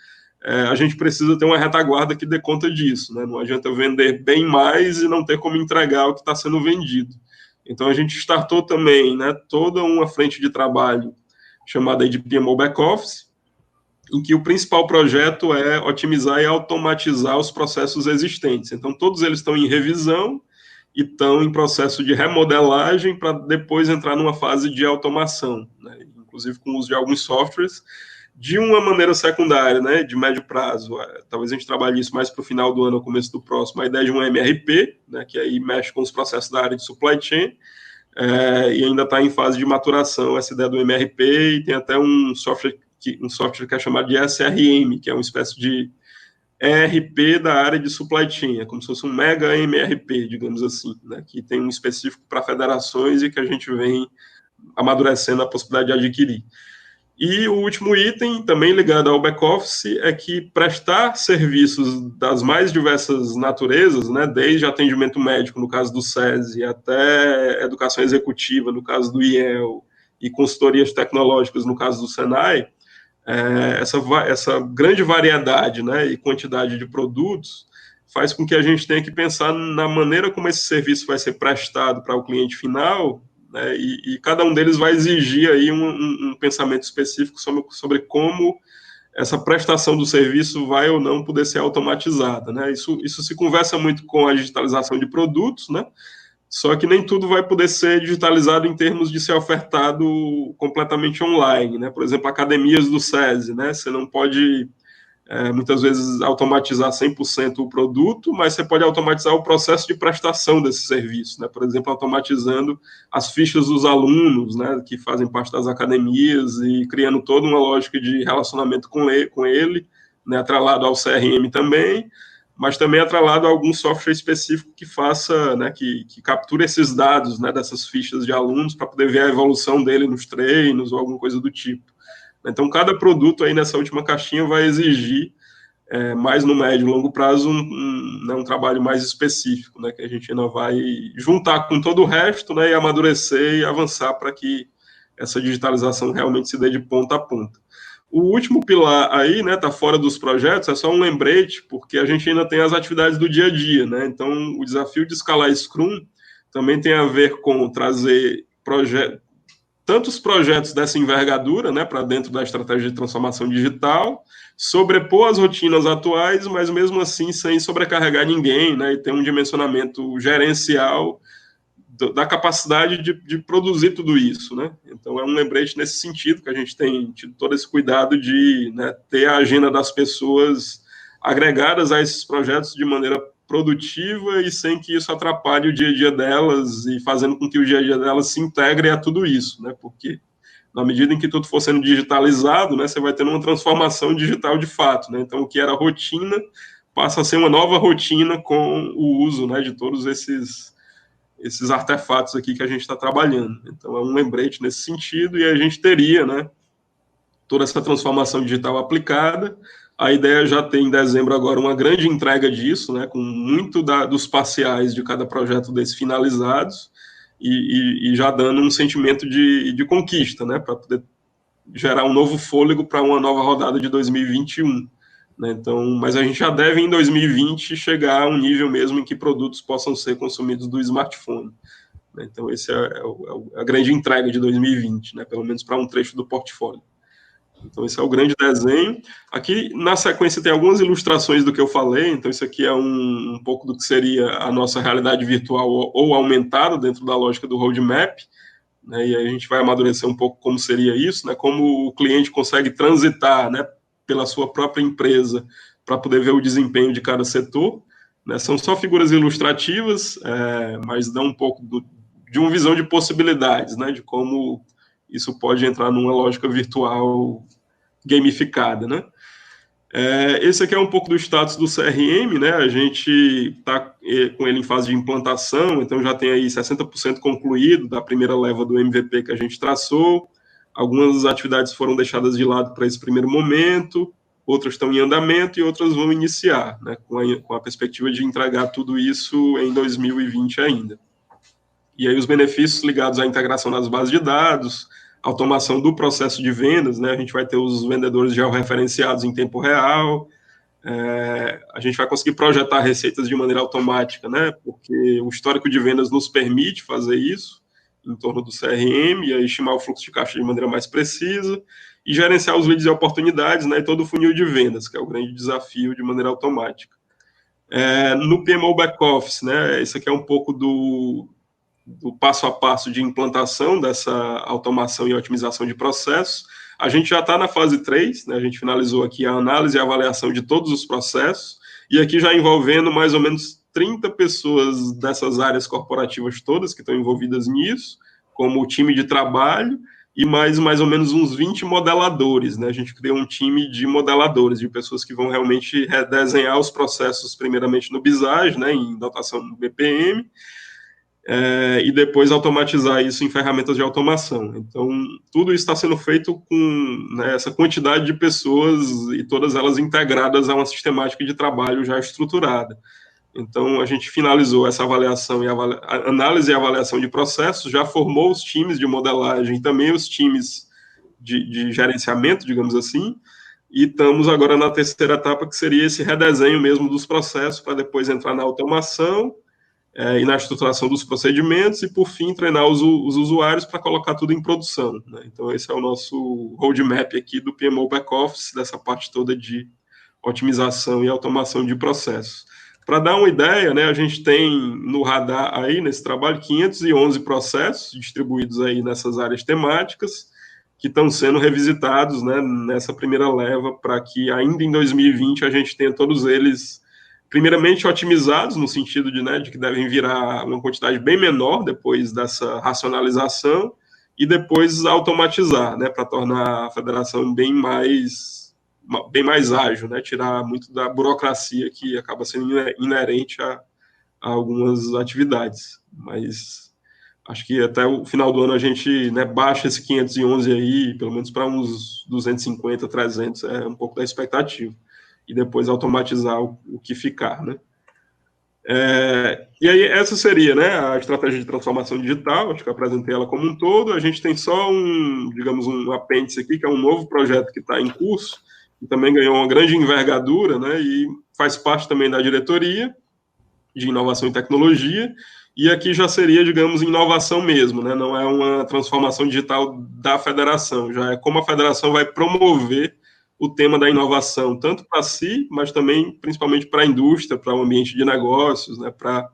Speaker 2: a gente precisa ter uma retaguarda que dê conta disso, né? Não adianta vender bem mais e não ter como entregar o que está sendo vendido. Então, a gente startou também, né, toda uma frente de trabalho chamada de PMO Back Office, em que o principal projeto é otimizar e automatizar os processos existentes. Então, todos eles estão em revisão e estão em processo de remodelagem para depois entrar numa fase de automação, né? Inclusive com o uso de alguns softwares, de uma maneira secundária, né, de médio prazo. Talvez a gente trabalhe isso mais para o final do ano ou começo do próximo, a ideia de um MRP, né, que aí mexe com os processos da área de supply chain, e ainda está em fase de maturação essa ideia do MRP, e tem até um software que é chamado de SRM, que é uma espécie de ERP da área de supply chain, é como se fosse um mega MRP, digamos assim, né, que tem um específico para federações e que a gente vem amadurecendo a possibilidade de adquirir. E o último item, também ligado ao back-office, é que prestar serviços das mais diversas naturezas, né, desde atendimento médico, no caso do SESI, até educação executiva, no caso do IEL, e consultorias tecnológicas, no caso do SENAI, essa grande variedade, né, e quantidade de produtos faz com que a gente tenha que pensar na maneira como esse serviço vai ser prestado para o cliente final, né, e cada um deles vai exigir aí um pensamento específico sobre como essa prestação do serviço vai ou não poder ser automatizada, né? Isso se conversa muito com a digitalização de produtos, né? Só que nem tudo vai poder ser digitalizado em termos de ser ofertado completamente online, né? Por exemplo, academias do SESI, né? Você não pode muitas vezes automatizar 100% o produto, mas você pode automatizar o processo de prestação desse serviço, né? Por exemplo, automatizando as fichas dos alunos, né, que fazem parte das academias, e criando toda uma lógica de relacionamento com ele né, atrelado ao CRM também, mas também atrelado a algum software específico que faça, né, que capture esses dados, né, dessas fichas de alunos para poder ver a evolução dele nos treinos ou alguma coisa do tipo. Então, cada produto aí nessa última caixinha vai exigir, mais no médio e longo prazo, um trabalho mais específico, né, que a gente ainda vai juntar com todo o resto, né, e amadurecer e avançar para que essa digitalização realmente se dê de ponta a ponta. O último pilar aí, né, tá fora dos projetos, é só um lembrete, porque a gente ainda tem as atividades do dia a dia, né? Então, o desafio de escalar Scrum também tem a ver com trazer tantos projetos dessa envergadura, né, para dentro da estratégia de transformação digital, sobrepor as rotinas atuais, mas mesmo assim sem sobrecarregar ninguém, né, e ter um dimensionamento gerencial da capacidade de produzir tudo isso, né? Então, é um lembrete nesse sentido, que a gente tem tido todo esse cuidado de, né, ter a agenda das pessoas agregadas a esses projetos de maneira produtiva e sem que isso atrapalhe o dia a dia delas e fazendo com que o dia a dia delas se integre a tudo isso, né? Porque na medida em que tudo for sendo digitalizado, né, você vai tendo uma transformação digital de fato, né? Então, o que era rotina passa a ser uma nova rotina com o uso, né, de todos esses artefatos aqui que a gente está trabalhando. Então, é um lembrete nesse sentido, e a gente teria, né, toda essa transformação digital aplicada. A ideia já tem em dezembro agora uma grande entrega disso, né, com muito dos parciais de cada projeto desse finalizados, e já dando um sentimento de conquista, né, para poder gerar um novo fôlego para uma nova rodada de 2021. Né? Então, mas a gente já deve, em 2020, chegar a um nível mesmo em que produtos possam ser consumidos do smartphone. Né? Então, esse é a grande entrega de 2020, né? Pelo menos para um trecho do portfólio. Então, esse é o grande desenho. Aqui, na sequência, tem algumas ilustrações do que eu falei. Então, isso aqui é um pouco do que seria a nossa realidade virtual ou aumentada dentro da lógica do roadmap. Né? E aí a gente vai amadurecer um pouco como seria isso, né? Como o cliente consegue transitar, né, pela sua própria empresa para poder ver o desempenho de cada setor. Né? São só figuras ilustrativas, mas dão um pouco de uma visão de possibilidades, né, de como isso pode entrar numa lógica virtual gamificada, né? Esse aqui é um pouco do status do CRM, né? A gente está com ele em fase de implantação, então já tem aí 60% concluído da primeira leva do MVP que a gente traçou. Algumas atividades foram deixadas de lado para esse primeiro momento, outras estão em andamento e outras vão iniciar, né, com a perspectiva de entregar tudo isso em 2020 ainda. E aí os benefícios ligados à integração das bases de dados, automação do processo de vendas, né, a gente vai ter os vendedores georreferenciados em tempo real, a gente vai conseguir projetar receitas de maneira automática, né, porque o histórico de vendas nos permite fazer isso, em torno do CRM, e aí estimar o fluxo de caixa de maneira mais precisa, e gerenciar os leads e oportunidades, né, e todo o funil de vendas, que é o grande desafio de maneira automática. No PMO Back-Office, né, isso aqui é um pouco do passo a passo de implantação dessa automação e otimização de processos. A gente já está na fase 3, né, a gente finalizou aqui a análise e avaliação de todos os processos, e aqui já envolvendo mais ou menos 30 pessoas dessas áreas corporativas todas que estão envolvidas nisso, como o time de trabalho, e mais ou menos uns 20 modeladores, né? A gente criou um time de modeladores, de pessoas que vão realmente redesenhar os processos, primeiramente no Visage, né, em dotação no BPM, e depois automatizar isso em ferramentas de automação. Então, tudo isso está sendo feito com, né, essa quantidade de pessoas e todas elas integradas a uma sistemática de trabalho já estruturada. Então, a gente finalizou essa avaliação e análise e avaliação de processos, já formou os times de modelagem, também os times de gerenciamento, digamos assim, e estamos agora na terceira etapa, que seria esse redesenho mesmo dos processos, para depois entrar na automação e na estruturação dos procedimentos, e, por fim, treinar os usuários para colocar tudo em produção. Né? Então, esse é o nosso roadmap aqui do PMO Back-Office, dessa parte toda de otimização e automação de processos. Para dar uma ideia, né, a gente tem no radar aí, nesse trabalho, 511 processos distribuídos aí nessas áreas temáticas, que estão sendo revisitados, né, nessa primeira leva, para que ainda em 2020 a gente tenha todos eles, primeiramente, otimizados, no sentido de que devem virar uma quantidade bem menor depois dessa racionalização, e depois automatizar, né, para tornar a federação bem mais bem mais ágil, né? Tirar muito da burocracia que acaba sendo inerente a algumas atividades. Mas acho que até o final do ano a gente, né, baixa esse 511 aí, pelo menos para uns 250, 300, é um pouco da expectativa. E depois automatizar o que ficar, né? E aí essa seria, né, a estratégia de transformação digital. Acho que eu apresentei ela como um todo. A gente tem só digamos, um apêndice aqui, que é um novo projeto que está em curso, que também ganhou uma grande envergadura, né, e faz parte também da diretoria de inovação e tecnologia, e aqui já seria, digamos, inovação mesmo, né, não é uma transformação digital da federação, já é como a federação vai promover o tema da inovação, tanto para si, mas também, principalmente, para a indústria, para o ambiente de negócios, né, para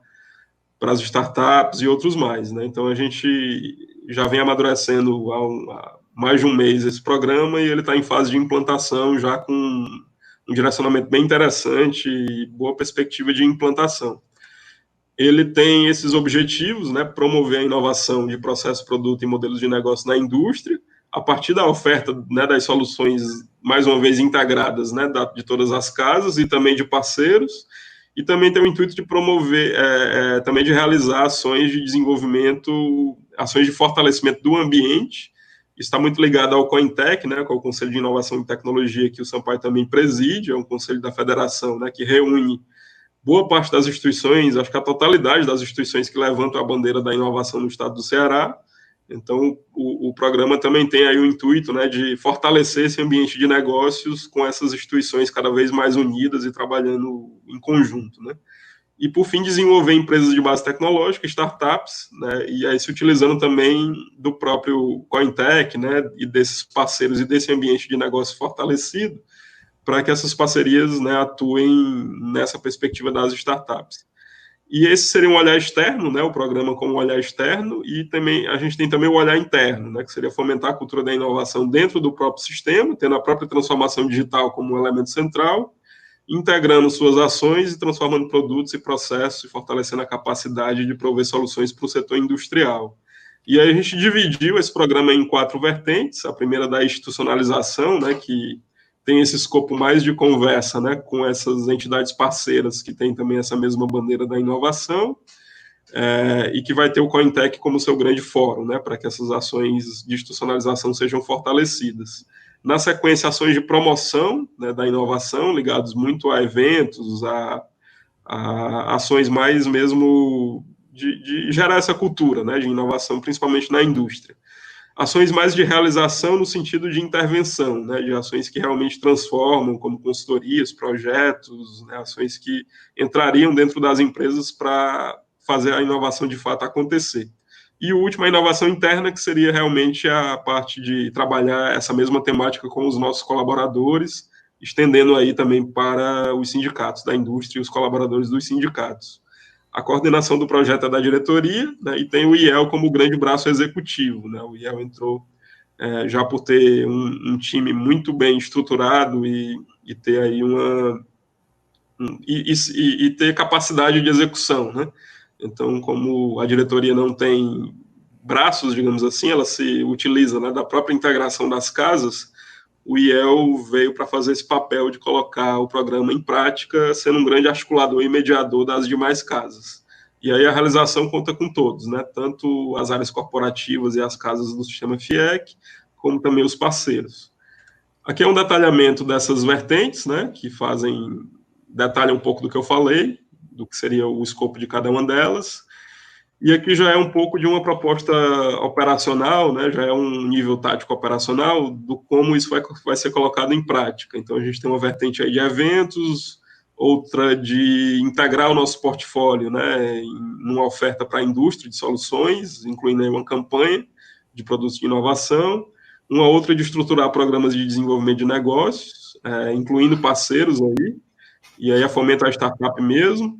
Speaker 2: as startups e outros mais, né? Então, a gente já vem amadurecendo há mais de um mês esse programa, e ele está em fase de implantação, já com um direcionamento bem interessante e boa perspectiva de implantação. Ele tem esses objetivos, né, promover a inovação de processo, produto e modelos de negócio na indústria, a partir da oferta, né, das soluções, mais uma vez, integradas, né, de todas as casas e também de parceiros, e também tem o intuito de promover, também de realizar ações de desenvolvimento, ações de fortalecimento do ambiente. Isso está muito ligado ao COINTEC, né, que é o Conselho de Inovação e Tecnologia, que o Sampaio também preside, é um conselho da federação, né, que reúne boa parte das instituições, acho que a totalidade das instituições que levantam a bandeira da inovação no estado do Ceará. Então, o programa também tem aí o intuito, né, de fortalecer esse ambiente de negócios com essas instituições cada vez mais unidas e trabalhando em conjunto, né? E, por fim, desenvolver empresas de base tecnológica, startups, né, e aí se utilizando também do próprio COINTEC, né, e desses parceiros e desse ambiente de negócio fortalecido, para que essas parcerias, né, atuem nessa perspectiva das startups. E esse seria um olhar externo, né, o programa como um olhar externo, e também a gente tem também o olhar interno, né, que seria fomentar a cultura da inovação dentro do próprio sistema, tendo a própria transformação digital como um elemento central, integrando suas ações e transformando produtos e processos e fortalecendo a capacidade de prover soluções para o setor industrial. E aí a gente dividiu esse programa em 4 vertentes. A primeira da institucionalização, né, que tem esse escopo mais de conversa, né, com essas entidades parceiras que têm também essa mesma bandeira da inovação, e que vai ter o COINTEC como seu grande fórum, né, para que essas ações de institucionalização sejam fortalecidas. Na sequência, ações de promoção, né, da inovação, ligados muito a eventos, a ações mais mesmo de gerar essa cultura, né, de inovação, principalmente na indústria. Ações mais de realização no sentido de intervenção, né, de ações que realmente transformam, como consultorias, projetos, né, ações que entrariam dentro das empresas para fazer a inovação de fato acontecer. E o último, a inovação interna, que seria realmente a parte de trabalhar essa mesma temática com os nossos colaboradores, estendendo aí também para os sindicatos da indústria e os colaboradores dos sindicatos. A coordenação do projeto é da diretoria, né, e tem o IEL como grande braço executivo, né? O IEL entrou já por ter um time muito bem estruturado e ter aí e ter capacidade de execução, né? Então, como a diretoria não tem braços, digamos assim, ela se utiliza, né, da própria integração das casas. O IEL veio para fazer esse papel de colocar o programa em prática, sendo um grande articulador e mediador das demais casas. E aí a realização conta com todos, né? Tanto as áreas corporativas e as casas do sistema FIEC, como também os parceiros. Aqui é um detalhamento dessas vertentes, né, que detalham um pouco do que eu falei, do que seria o escopo de cada uma delas. E aqui já é um pouco de uma proposta operacional, né, já é um nível tático operacional do como isso vai ser colocado em prática. Então, a gente tem uma vertente aí de eventos, outra de integrar o nosso portfólio, né, numa oferta para a indústria de soluções, incluindo aí uma campanha de produtos de inovação, uma outra de estruturar programas de desenvolvimento de negócios, incluindo parceiros aí, e aí fomenta a startup mesmo.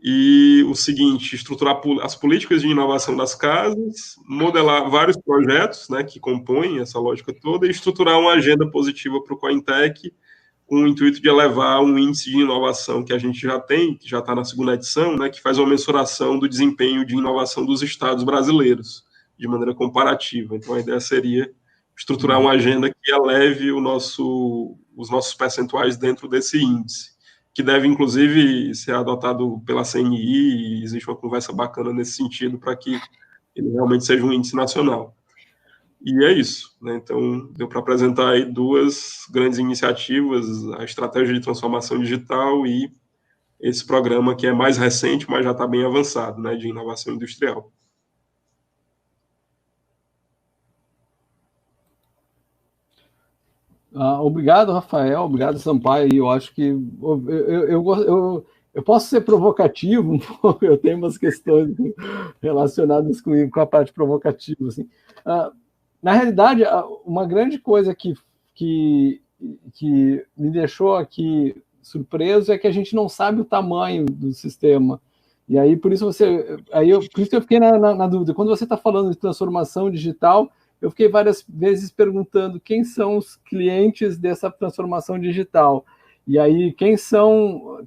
Speaker 2: E o seguinte, estruturar as políticas de inovação das casas, modelar vários projetos, né, que compõem essa lógica toda, e estruturar uma agenda positiva para o COINTEC, com o intuito de elevar um índice de inovação que a gente já tem, que já está na segunda edição, né, que faz uma mensuração do desempenho de inovação dos estados brasileiros, de maneira comparativa. Então, a ideia seria estruturar uma agenda que eleve o nosso os nossos percentuais dentro desse índice, que deve, inclusive, ser adotado pela CNI, e existe uma conversa bacana nesse sentido para que ele realmente seja um índice nacional. E é isso, né? Então, deu para apresentar aí 2 grandes iniciativas, a estratégia de transformação digital e esse programa que é mais recente, mas já está bem avançado, né, de inovação industrial.
Speaker 1: Obrigado, Rafael. Obrigado, Sampaio. Eu acho que eu posso ser provocativo, eu tenho umas questões relacionadas com a parte provocativa. Assim. Na realidade, uma grande coisa que me deixou aqui surpreso é que a gente não sabe o tamanho do sistema. E aí, por isso que eu fiquei na dúvida. Quando você está falando de transformação digital, eu fiquei várias vezes perguntando quem são os clientes dessa transformação digital. E aí, quem são...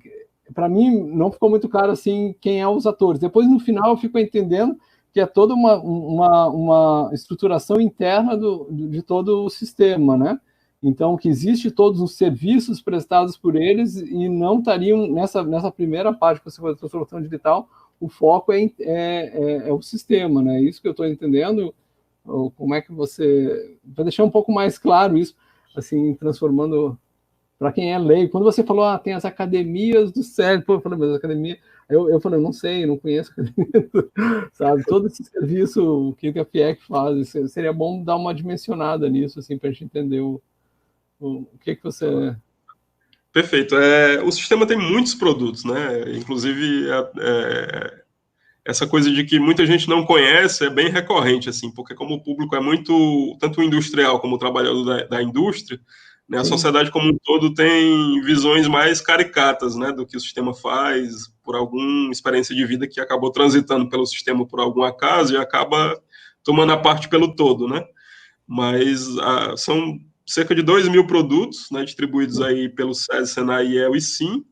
Speaker 1: Para mim, não ficou muito claro assim quem são os atores. Depois, no final, eu fico entendendo que é toda uma estruturação interna de todo o sistema, né? Então, que existe todos os serviços prestados por eles e não estariam nessa primeira parte que você falou da transformação digital, o foco é o sistema, né? Isso que eu estou entendendo. Ou como é que você... Para deixar um pouco mais claro isso, assim, transformando... Para quem é leigo, quando você falou, tem as academias do SESI, eu falei, mas academia... Eu falei, não sei, não conheço academia, sabe? Todo esse serviço, o que a FIEC faz, seria bom dar uma dimensionada nisso, assim, para a gente entender o que você...
Speaker 2: Perfeito. O sistema tem muitos produtos, né? Inclusive, essa coisa de que muita gente não conhece é bem recorrente, assim, porque como o público é muito, tanto o industrial como o trabalhador da indústria, né, a sociedade como um todo tem visões mais caricatas, né, do que o sistema faz, por alguma experiência de vida que acabou transitando pelo sistema por algum acaso e acaba tomando a parte pelo todo, né? Mas são cerca de 2.000 produtos, né, distribuídos aí pelo SESI, Senai, IEL e SIM,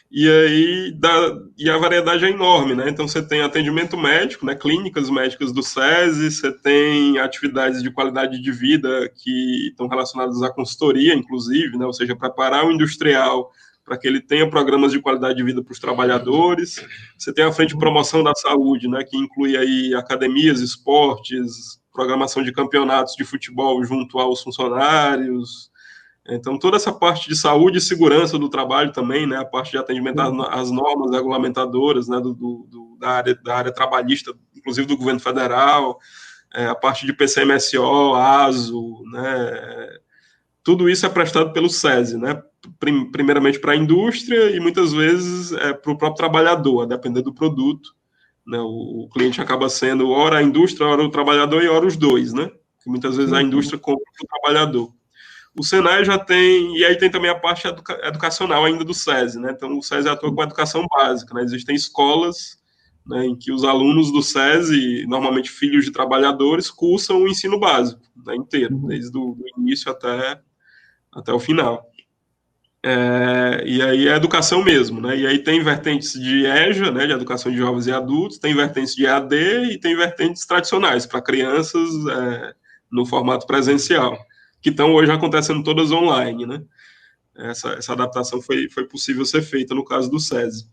Speaker 2: e a variedade é enorme, né? Então você tem atendimento médico, né? Clínicas médicas do SESI, você tem atividades de qualidade de vida que estão relacionadas à consultoria, inclusive, né? Ou seja, preparar o industrial para que ele tenha programas de qualidade de vida para os trabalhadores. Você tem a frente de promoção da saúde, né? Que inclui aí academias, esportes, programação de campeonatos de futebol junto aos funcionários. Então, toda essa parte de saúde e segurança do trabalho também, né, a parte de atendimento às normas regulamentadoras, né, da área trabalhista, inclusive do governo federal, a parte de PCMSO, ASO, né, tudo isso é prestado pelo SESI, né, primeiramente para a indústria e muitas vezes para o próprio trabalhador, a depender do produto, né, o cliente acaba sendo ora a indústria, ora o trabalhador e ora os dois, né, que muitas vezes a indústria compra o trabalhador. O Senai já tem, e aí tem também a parte educacional ainda do SESI, né? Então, o SESI atua com a educação básica, né? Existem escolas, né, em que os alunos do SESI, normalmente filhos de trabalhadores, cursam o ensino básico, né, inteiro, desde o início até o final. E aí é educação mesmo, né? E aí tem vertentes de EJA, né, de educação de jovens e adultos, tem vertentes de EAD e tem vertentes tradicionais para crianças no formato presencial, que estão hoje acontecendo todas online, né? Essa adaptação foi possível ser feita no caso do SESI.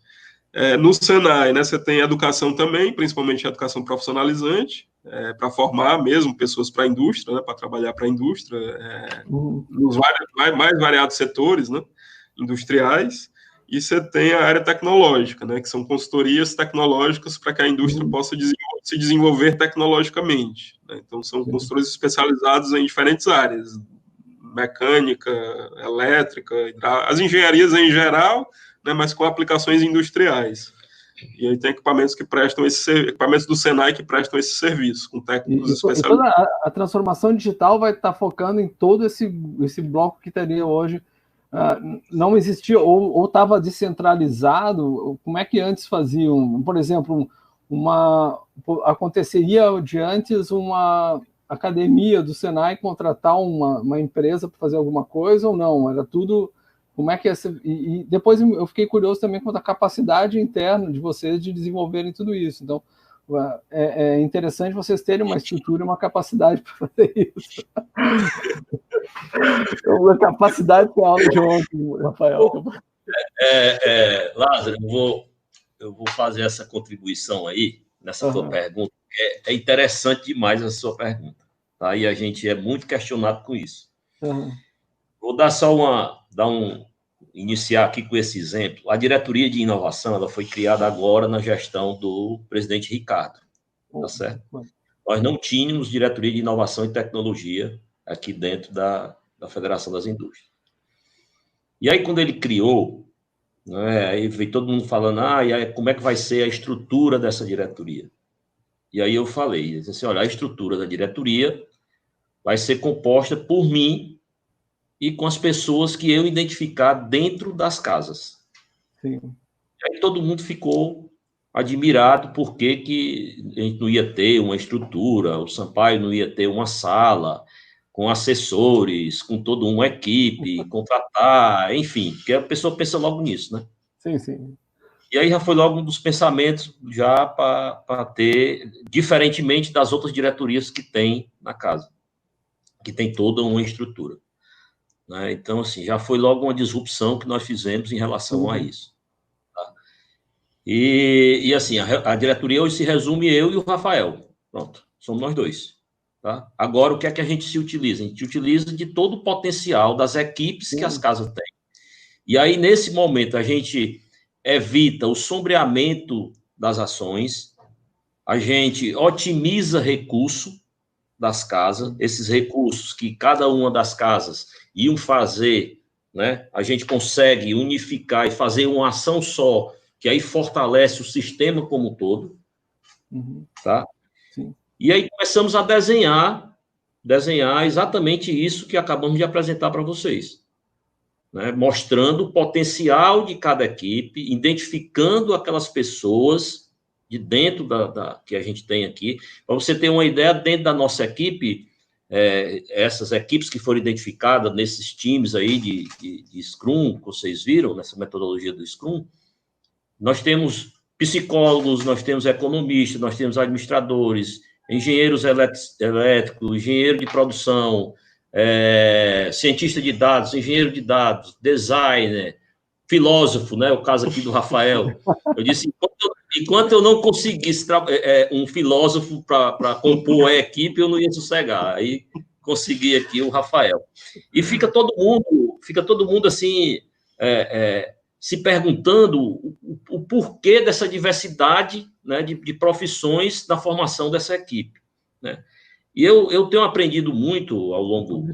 Speaker 2: No Senai, né, você tem educação também, principalmente a educação profissionalizante, para formar mesmo pessoas para a indústria, né, para trabalhar para a indústria, nos mais variados setores, né, industriais, e você tem a área tecnológica, né, que são consultorias tecnológicas para que a indústria possa se desenvolver tecnologicamente, né? Então, são consultores especializados em diferentes áreas, mecânica, elétrica, as engenharias em geral, né, mas com aplicações industriais. E aí tem equipamentos do Senai que prestam esse serviço, com técnicos especializados.
Speaker 1: E toda a transformação digital vai estar focando em todo esse bloco que teria hoje. Não existia, ou estava descentralizado. Como é que antes faziam? Por exemplo, aconteceria de antes uma academia do Senai contratar uma empresa para fazer alguma coisa ou não? Era tudo... Como é que é? E depois eu fiquei curioso também quanto à capacidade interna de vocês de desenvolverem tudo isso. Então, é interessante vocês terem uma estrutura e uma capacidade para fazer isso. Uma capacidade que é a aula de ontem, Rafael.
Speaker 3: Lázaro, eu vou fazer essa contribuição aí, nessa tua pergunta. É interessante demais a sua pergunta, tá? E a gente é muito questionado com isso. Vou dar iniciar aqui com esse exemplo. A diretoria de inovação, ela foi criada agora na gestão do presidente Ricardo, tá certo? Nós não tínhamos diretoria de inovação e tecnologia aqui dentro da Federação das Indústrias. E aí, quando ele criou, né, aí veio todo mundo falando, e aí, como é que vai ser a estrutura dessa diretoria? E aí eu falei, assim, olha, a estrutura da diretoria vai ser composta por mim e com as pessoas que eu identificar dentro das casas.
Speaker 1: Sim.
Speaker 3: E aí todo mundo ficou admirado porque que a gente não ia ter uma estrutura, o Sampaio não ia ter uma sala com assessores, com toda uma equipe, contratar, enfim, porque a pessoa pensa logo nisso, né?
Speaker 1: Sim, sim.
Speaker 3: E aí já foi logo um dos pensamentos já para ter, diferentemente das outras diretorias que tem na casa, que tem toda uma estrutura. Né? Então, assim, já foi logo uma disrupção que nós fizemos em relação a isso. Tá? E assim, a diretoria hoje se resume eu e o Rafael. Pronto, somos nós dois. Tá? Agora, o que é que a gente se utiliza? A gente utiliza de todo o potencial das equipes que as casas têm. E aí, nesse momento, a gente evita o sombreamento das ações, a gente otimiza recurso das casas, esses recursos que cada uma das casas iam fazer, né? A gente consegue unificar e fazer uma ação só, que aí fortalece o sistema como um todo, tá?
Speaker 1: Sim.
Speaker 3: E aí começamos a desenhar exatamente isso que acabamos de apresentar para vocês. Né, mostrando o potencial de cada equipe, identificando aquelas pessoas de dentro que a gente tem aqui. Para você ter uma ideia, dentro da nossa equipe, essas equipes que foram identificadas nesses times aí de Scrum, que vocês viram, nessa metodologia do Scrum, nós temos psicólogos, nós temos economistas, nós temos administradores, engenheiros elétricos, engenheiro de produção, cientista de dados, engenheiro de dados, designer, filósofo, né? O caso aqui do Rafael. Eu disse, enquanto eu não conseguisse um filósofo para compor a equipe, eu não ia sossegar. Aí consegui aqui o Rafael. E fica todo mundo assim, se perguntando o porquê dessa diversidade, né, de profissões na formação dessa equipe, né? E eu tenho aprendido muito ao longo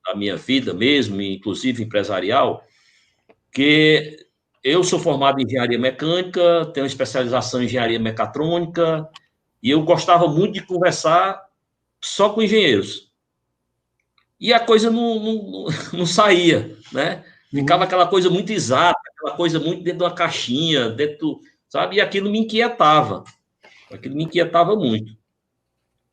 Speaker 3: da minha vida mesmo, inclusive empresarial, que eu sou formado em engenharia mecânica, tenho especialização em engenharia mecatrônica, e eu gostava muito de conversar só com engenheiros. E a coisa não saía, né? Ficava aquela coisa muito exata, aquela coisa muito dentro de uma caixinha, sabe? E aquilo me inquietava. Aquilo me inquietava muito.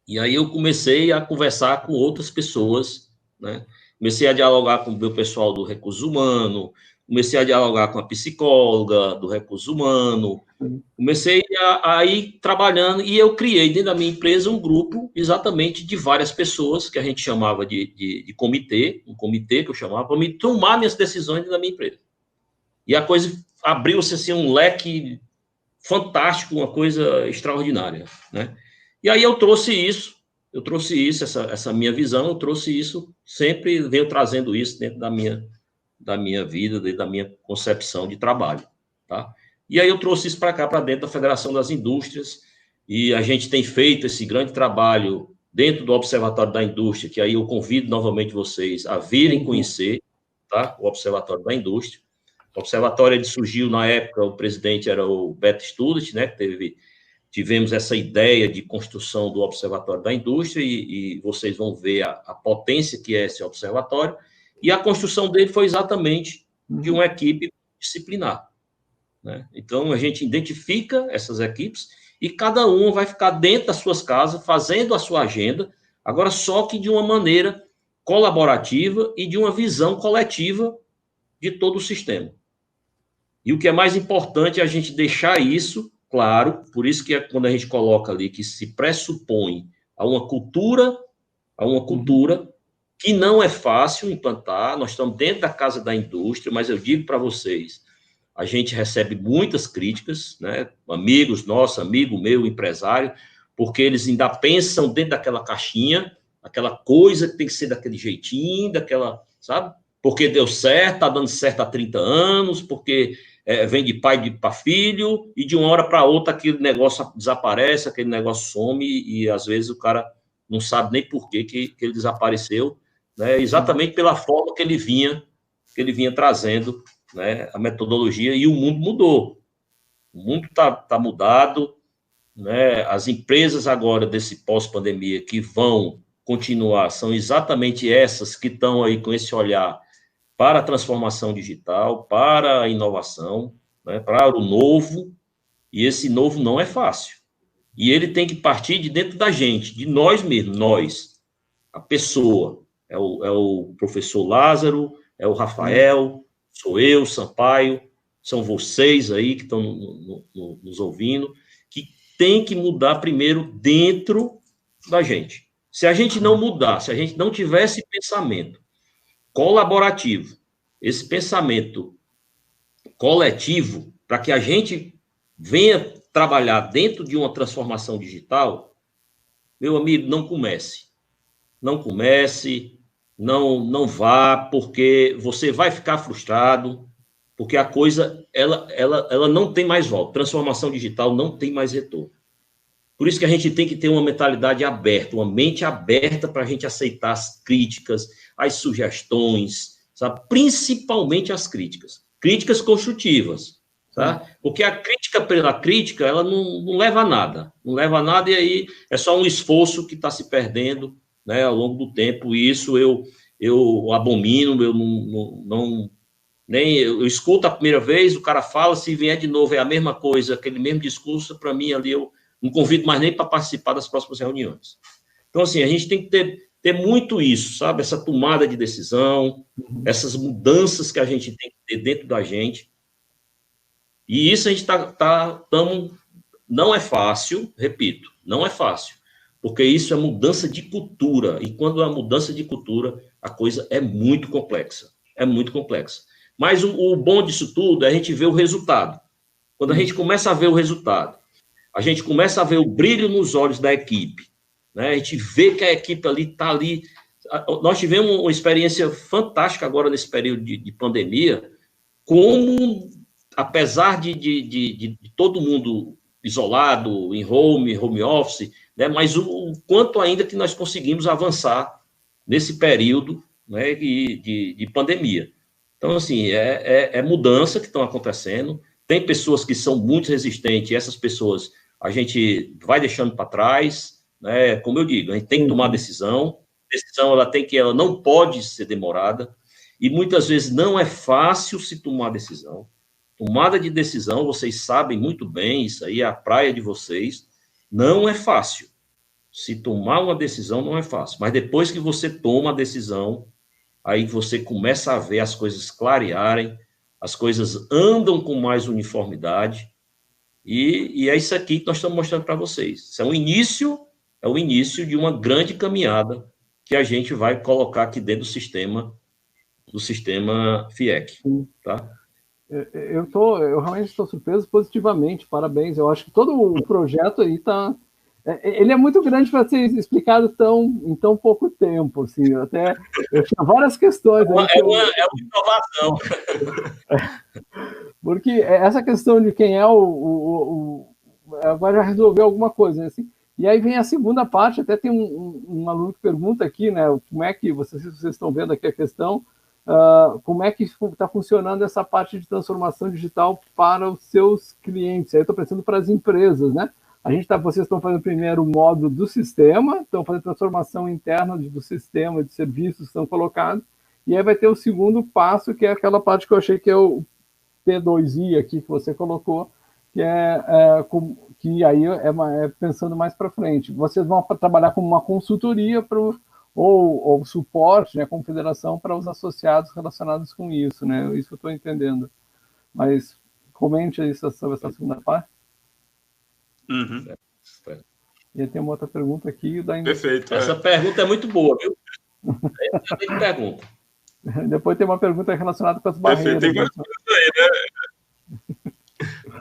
Speaker 3: E aí eu comecei a conversar com outras pessoas, né? Comecei a dialogar com o meu pessoal do recurso humano, comecei a dialogar com a psicóloga do recurso humano, comecei a ir trabalhando e eu criei dentro da minha empresa um grupo exatamente de várias pessoas que a gente chamava de comitê, um comitê que eu chamava para me tomar minhas decisões dentro da minha empresa. E a coisa abriu-se assim um leque fantástico, uma coisa extraordinária, né? E aí eu trouxe isso, essa minha visão, eu trouxe isso, sempre venho trazendo isso dentro da minha vida, dentro da minha concepção de trabalho, tá? E aí eu trouxe isso para cá, para dentro da Federação das Indústrias, e a gente tem feito esse grande trabalho dentro do Observatório da Indústria, que aí eu convido novamente vocês a virem conhecer, tá? O Observatório da Indústria. O Observatório ele surgiu na época, o presidente era o Beto Student, né? Tivemos essa ideia de construção do Observatório da Indústria e vocês vão ver a potência que é esse observatório. E a construção dele foi exatamente de uma equipe disciplinar, né? Então, a gente identifica essas equipes e cada uma vai ficar dentro das suas casas, fazendo a sua agenda, agora só que de uma maneira colaborativa e de uma visão coletiva de todo o sistema. E o que é mais importante é a gente deixar isso claro, por isso que quando a gente coloca ali que se pressupõe a uma cultura que não é fácil implantar. Nós estamos dentro da casa da indústria, mas eu digo para vocês, a gente recebe muitas críticas, né? Amigos nossos, amigo meu, empresário, porque eles ainda pensam dentro daquela caixinha, aquela coisa que tem que ser daquele jeitinho, daquela, sabe? Porque deu certo, está dando certo há 30 anos, porque vem de pai para filho, e de uma hora para outra aquele negócio desaparece, aquele negócio some, e às vezes o cara não sabe nem por que ele desapareceu, né? Exatamente pela forma que ele vinha trazendo, né, a metodologia, e o mundo mudou. O mundo tá mudado, né? As empresas agora desse pós-pandemia que vão continuar são exatamente essas que estão aí com esse olhar para a transformação digital, para a inovação, né, para o novo, e esse novo não é fácil. E ele tem que partir de dentro da gente, de nós mesmos, nós, a pessoa. É o professor Lázaro, é o Rafael, sou eu, Sampaio, são vocês aí que estão nos ouvindo, que tem que mudar primeiro dentro da gente. Se a gente não mudar, se a gente não tiver esse pensamento colaborativo, esse pensamento coletivo, para que a gente venha trabalhar dentro de uma transformação digital, meu amigo, não comece. Não comece, não vá, porque você vai ficar frustrado, porque a coisa, ela não tem mais volta. Transformação digital não tem mais retorno. Por isso que a gente tem que ter uma mentalidade aberta, uma mente aberta para a gente aceitar as críticas, as sugestões, sabe? Principalmente as críticas. Críticas construtivas, tá? Porque a crítica pela crítica, ela não leva a nada. Não leva a nada, e aí é só um esforço que está se perdendo, né, ao longo do tempo, e isso eu abomino, eu eu escuto a primeira vez, o cara fala, se vier de novo é a mesma coisa, aquele mesmo discurso, para mim ali eu não convido mais nem para participar das próximas reuniões. Então, assim, a gente tem que ter muito isso, sabe? Essa tomada de decisão, essas mudanças que a gente tem que ter dentro da gente. E isso a gente não é fácil, repito, não é fácil, porque isso é mudança de cultura, e quando é mudança de cultura, a coisa é muito complexa, Mas o bom disso tudo é a gente ver o resultado. Quando a gente começa a ver o resultado, a gente começa a ver o brilho nos olhos da equipe, né? A gente vê que a equipe ali está ali. Nós tivemos uma experiência fantástica agora nesse período de pandemia, como, apesar de todo mundo isolado, em home office, né? Mas o quanto ainda que nós conseguimos avançar nesse período, né, de pandemia. Então, assim, é mudança que estão acontecendo. Tem pessoas que são muito resistentes, e essas pessoas a gente vai deixando para trás, né? Como eu digo, a gente tem que tomar decisão. Decisão, ela não pode ser demorada, e muitas vezes não é fácil se tomar decisão. Tomada de decisão, vocês sabem muito bem, isso aí é a praia de vocês, não é fácil. Se tomar uma decisão não é fácil, mas depois que você toma a decisão, aí você começa a ver as coisas clarearem, as coisas andam com mais uniformidade, e é isso aqui que nós estamos mostrando para vocês. Isso é o início de uma grande caminhada que a gente vai colocar aqui dentro do sistema FIEC, tá?
Speaker 1: Eu realmente estou surpreso positivamente, parabéns. Eu acho que todo o projeto aí ele é muito grande para ser explicado em tão pouco tempo, assim. Até eu tinha várias questões.
Speaker 3: É uma inovação.
Speaker 1: Porque essa questão de quem é agora já resolveu alguma coisa, né, assim. E aí vem a segunda parte, até tem um aluno que pergunta aqui, né, como é que, vocês estão vendo aqui a questão, como é que está funcionando essa parte de transformação digital para os seus clientes. Aí eu estou pensando para as empresas, né? Vocês estão fazendo primeiro o módulo do sistema, estão fazendo transformação interna do sistema de serviços que estão colocados, e aí vai ter o segundo passo, que é aquela parte que eu achei que é o P2I aqui que você colocou, que aí é pensando mais para frente. Vocês vão trabalhar como uma consultoria ou suporte, né, como federação, para os associados relacionados com isso, né? Isso eu estou entendendo. Mas comente aí sobre essa segunda parte.
Speaker 2: Uhum.
Speaker 1: E tem uma outra pergunta aqui.
Speaker 2: Perfeito.
Speaker 3: Essa pergunta é muito boa, viu? Tem pergunta.
Speaker 1: Depois tem uma pergunta relacionada com as barreiras.
Speaker 2: Perfeito. Tem várias coisas aí, né?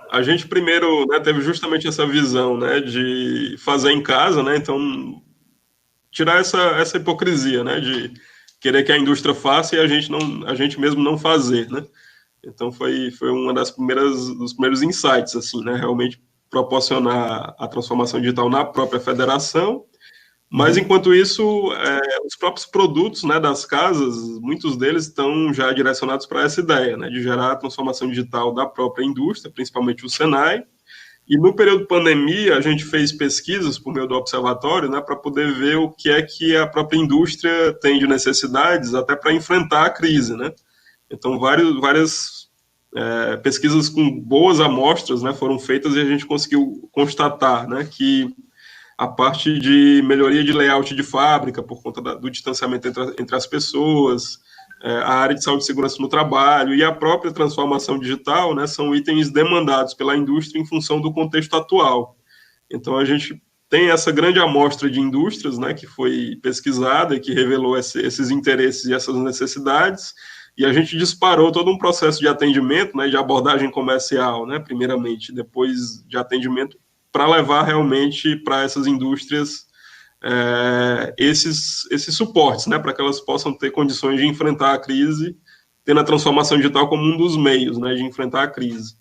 Speaker 2: A gente primeiro, né, teve justamente essa visão, né, de fazer em casa, né? Então, tirar essa hipocrisia, né, de querer que a indústria faça e a gente mesmo não fazer, né? Então foi uma dos primeiros insights, assim, né? Realmente proporcionar a transformação digital na própria federação. Mas, enquanto isso, os próprios produtos, né, das casas, muitos deles estão já direcionados para essa ideia, né, de gerar a transformação digital da própria indústria, principalmente o Senai. E no período de pandemia, a gente fez pesquisas por meio do observatório, né, para poder ver o que é que a própria indústria tem de necessidades até para enfrentar a crise, né. Então, várias pesquisas com boas amostras, né, foram feitas e a gente conseguiu constatar, né, que a parte de melhoria de layout de fábrica, por conta do distanciamento entre as pessoas, a área de saúde e segurança no trabalho e a própria transformação digital, né, são itens demandados pela indústria em função do contexto atual. Então, a gente tem essa grande amostra de indústrias, né, que foi pesquisada e que revelou esses interesses e essas necessidades, e a gente disparou todo um processo de atendimento, né, de abordagem comercial, né, primeiramente, depois de atendimento, para levar realmente para essas indústrias esses suportes, né, para que elas possam ter condições de enfrentar a crise, tendo a transformação digital como um dos meios, né, de enfrentar a crise.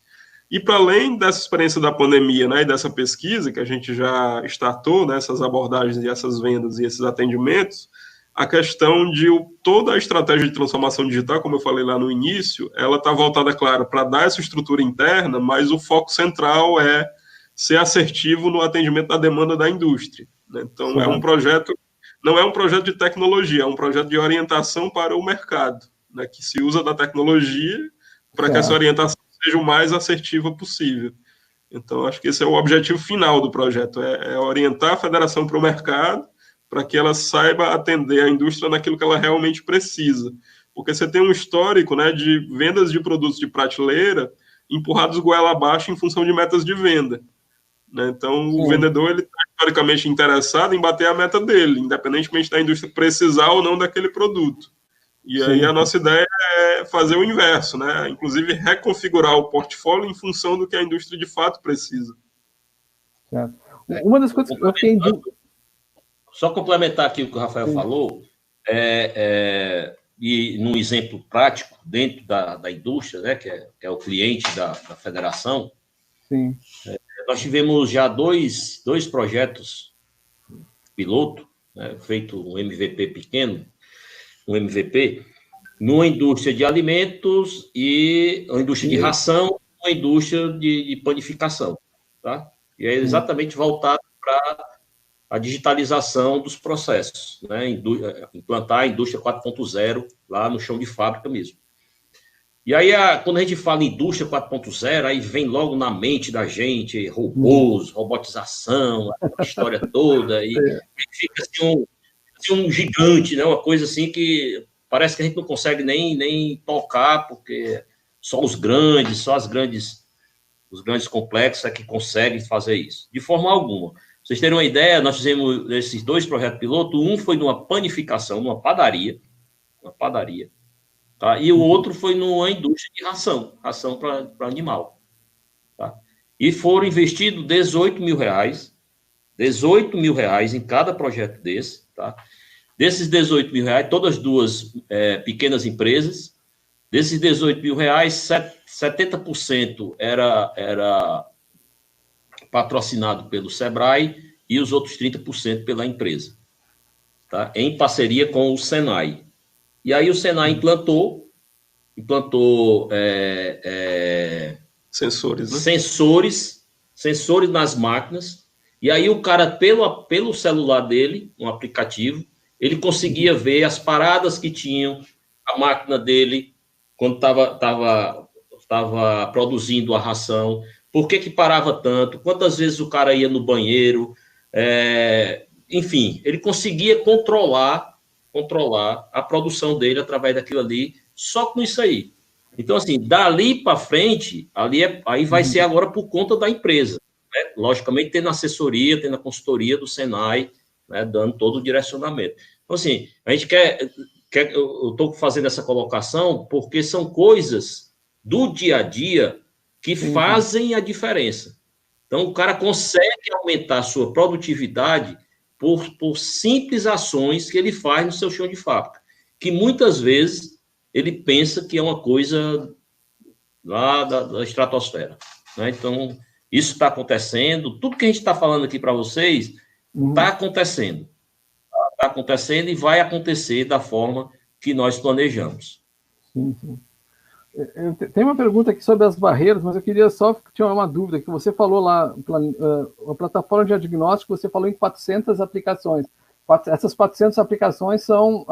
Speaker 2: E para além dessa experiência da pandemia, né, e dessa pesquisa que a gente já startou, né, essas abordagens e essas vendas e esses atendimentos, a questão de toda a estratégia de transformação digital, como eu falei lá no início, ela está voltada, claro, para dar essa estrutura interna, mas o foco central é ser assertivo no atendimento da demanda da indústria, né? Então, não é um projeto de tecnologia, é um projeto de orientação para o mercado, né, que se usa da tecnologia para que essa orientação seja o mais assertiva possível. Então, acho que esse é o objetivo final do projeto, é orientar a federação para o mercado, para que ela saiba atender a indústria naquilo que ela realmente precisa. Porque você tem um histórico, né, de vendas de produtos de prateleira empurrados goela abaixo em função de metas de venda, né? Então, o vendedor ele está historicamente interessado em bater a meta dele, independentemente da indústria precisar ou não daquele produto. E aí a nossa ideia é fazer o inverso, né? Inclusive reconfigurar o portfólio em função do que a indústria de fato precisa.
Speaker 1: Certo. Uma das coisas que eu fiquei...
Speaker 3: Só complementar aqui o que o Rafael falou, e num exemplo prático, dentro da indústria, né, que é o cliente da federação,
Speaker 1: Sim.
Speaker 3: Nós tivemos já dois projetos piloto, né, feito um MVP pequeno, um MVP, numa indústria de alimentos e uma indústria de ração, uma indústria de panificação, tá? E é exatamente voltado para a digitalização dos processos, né? Implantar a indústria 4.0 lá no chão de fábrica mesmo. E aí, quando a gente fala em indústria 4.0, aí vem logo na mente da gente robôs, robotização, a história toda, e fica assim um gigante, né? Uma coisa assim que parece que a gente não consegue nem tocar, porque só os grandes complexos é que conseguem fazer isso. De forma alguma. Pra vocês terem uma ideia, nós fizemos esses dois projetos piloto, um foi numa panificação, numa padaria, tá? E o outro foi numa indústria de ração para animal. Tá? E foram investidos R$18 mil em cada projeto desse. Tá? Desses R$18 mil, todas duas pequenas empresas. Desses R$18 mil, 70% era patrocinado pelo Sebrae e os outros 30% pela empresa, tá? Em parceria com o Senai. E aí o Senai implantou
Speaker 2: sensores, né?
Speaker 3: Sensores nas máquinas, e aí o cara, pelo celular dele, um aplicativo, ele conseguia ver as paradas que tinham a máquina dele quando estava produzindo a ração, por que parava tanto, quantas vezes o cara ia no banheiro, enfim, ele conseguia controlar a produção dele através daquilo ali, só com isso aí. Então, assim, dali para frente, aí vai ser agora por conta da empresa. né? Logicamente, tendo assessoria, tendo a consultoria do Senai, né, dando todo o direcionamento. Então, assim, a gente eu estou fazendo essa colocação porque são coisas do dia a dia que fazem a diferença. Então, o cara consegue aumentar a sua produtividade por simples ações que ele faz no seu chão de fábrica, que muitas vezes ele pensa que é uma coisa lá da estratosfera, né? Então, isso está acontecendo, tudo que a gente está falando aqui para vocês está acontecendo. Está acontecendo e vai acontecer da forma que nós planejamos.
Speaker 1: Sim. Tem uma pergunta aqui sobre as barreiras, mas eu queria só tirar uma dúvida, que você falou lá, a plataforma de diagnóstico, você falou em 400 aplicações. Essas 400 aplicações são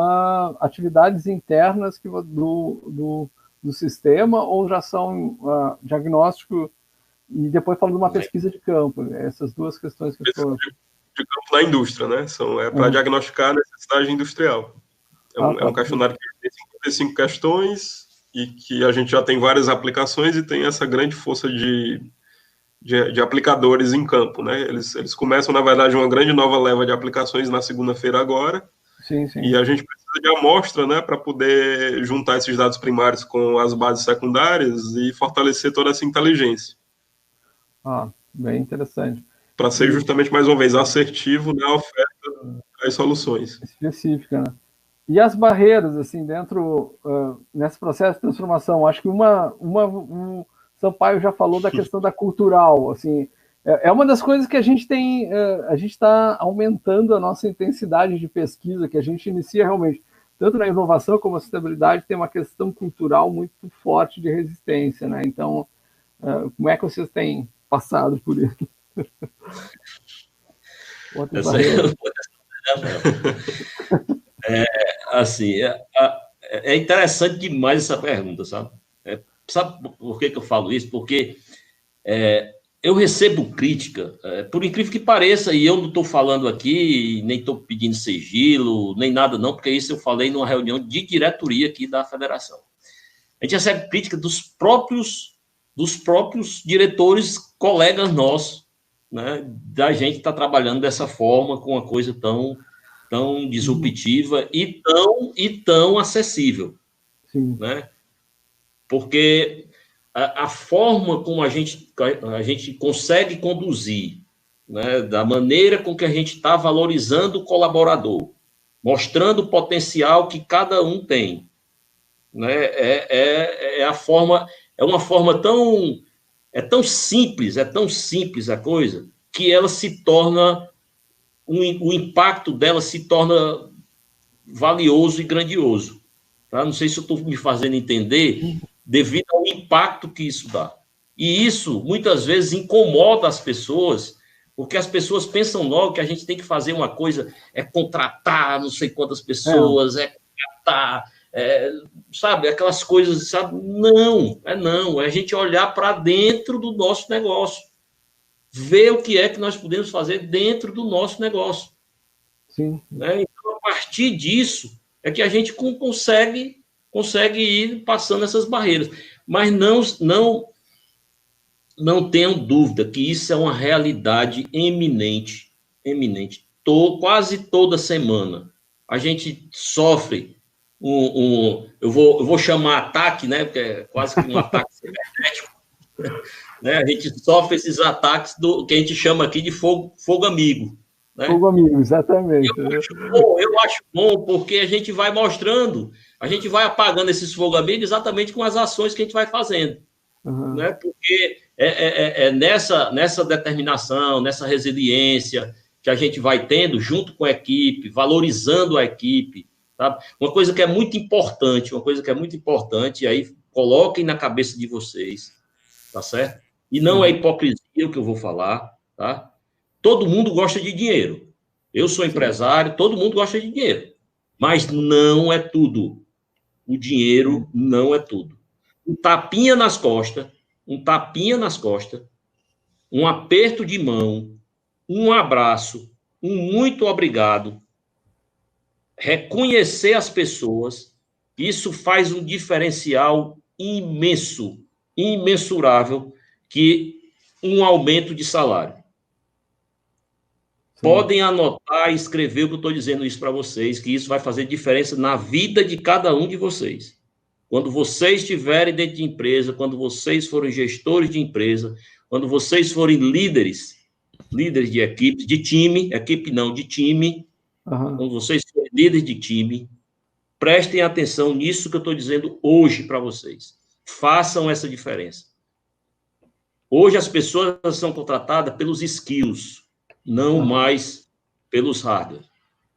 Speaker 1: atividades internas do sistema, ou já são diagnóstico, e depois falando de uma pesquisa de campo? Essas duas questões que eu estou...
Speaker 2: De campo na indústria, né? É para diagnosticar a necessidade industrial. É um questionário que tem 55 questões e que a gente já tem várias aplicações e tem essa grande força de aplicadores em campo, né? Eles começam, na verdade, uma grande nova leva de aplicações na segunda-feira agora.
Speaker 1: Sim.
Speaker 2: E a gente precisa de amostra, né, para poder juntar esses dados primários com as bases secundárias e fortalecer toda essa inteligência.
Speaker 1: Bem interessante.
Speaker 2: Para ser justamente, mais uma vez, assertivo na oferta das soluções.
Speaker 1: Específica, né? E as barreiras, assim, nesse processo de transformação, acho que o Sampaio já falou da questão da cultural, assim, é uma das coisas que a gente tem, a gente está aumentando a nossa intensidade de pesquisa, que a gente inicia realmente, tanto na inovação como na sustentabilidade, tem uma questão cultural muito forte de resistência, né? Então, como é que vocês têm passado por isso?
Speaker 3: É interessante demais essa pergunta, sabe? Sabe por que eu falo isso? Porque eu recebo crítica, por incrível que pareça, e eu não estou falando aqui, nem estou pedindo sigilo, nem nada não, porque isso eu falei numa reunião de diretoria aqui da federação. A gente recebe crítica dos próprios diretores, colegas nossos, né, da gente estar trabalhando dessa forma, com uma coisa tão disruptiva e tão acessível.
Speaker 1: Sim.
Speaker 3: Né? Porque a forma como a gente consegue conduzir, né, da maneira com que a gente está valorizando o colaborador, mostrando o potencial que cada um tem, né, é uma forma tão simples a coisa, que ela se torna, o impacto dela se torna valioso e grandioso. Tá? Não sei se eu estou me fazendo entender, devido ao impacto que isso dá. E isso, muitas vezes, incomoda as pessoas, porque as pessoas pensam logo que a gente tem que fazer uma coisa, contratar não sei quantas pessoas, contratar, sabe, aquelas coisas, sabe? Não, é a gente olhar para dentro do nosso negócio, ver o que é que nós podemos fazer dentro do nosso negócio.
Speaker 1: Sim.
Speaker 3: Né? Então, a partir disso, é que a gente consegue ir passando essas barreiras. Mas não tenham dúvida que isso é uma realidade eminente. Quase toda semana a gente sofre eu vou chamar ataque, né? Porque é quase que um ataque cibernético. Né? A gente sofre esses ataques que a gente chama aqui de fogo amigo. Né?
Speaker 1: Fogo amigo, exatamente.
Speaker 3: Eu acho bom porque a gente vai mostrando, a gente vai apagando esses fogo amigos exatamente com as ações que a gente vai fazendo. Né? Porque nessa determinação, nessa resiliência que a gente vai tendo junto com a equipe, valorizando a equipe, sabe? Uma coisa que é muito importante, e aí coloquem na cabeça de vocês, tá certo? E não é hipocrisia o que eu vou falar, tá? Todo mundo gosta de dinheiro. Eu sou empresário, todo mundo gosta de dinheiro. Mas não é tudo. O dinheiro não é tudo. Um tapinha nas costas, um aperto de mão, um abraço, um muito obrigado, reconhecer as pessoas, isso faz um diferencial imenso, imensurável, que um aumento de salário. Sim. Podem anotar e escrever o que eu estou dizendo isso para vocês, que isso vai fazer diferença na vida de cada um de vocês. Quando vocês estiverem dentro de empresa, quando vocês forem gestores de empresa, quando vocês forem líderes de equipe, de time, equipe não, de time, quando vocês forem líderes de time, prestem atenção nisso que eu estou dizendo hoje para vocês. Façam essa diferença. Hoje as pessoas são contratadas pelos skills, não mais pelos hardware.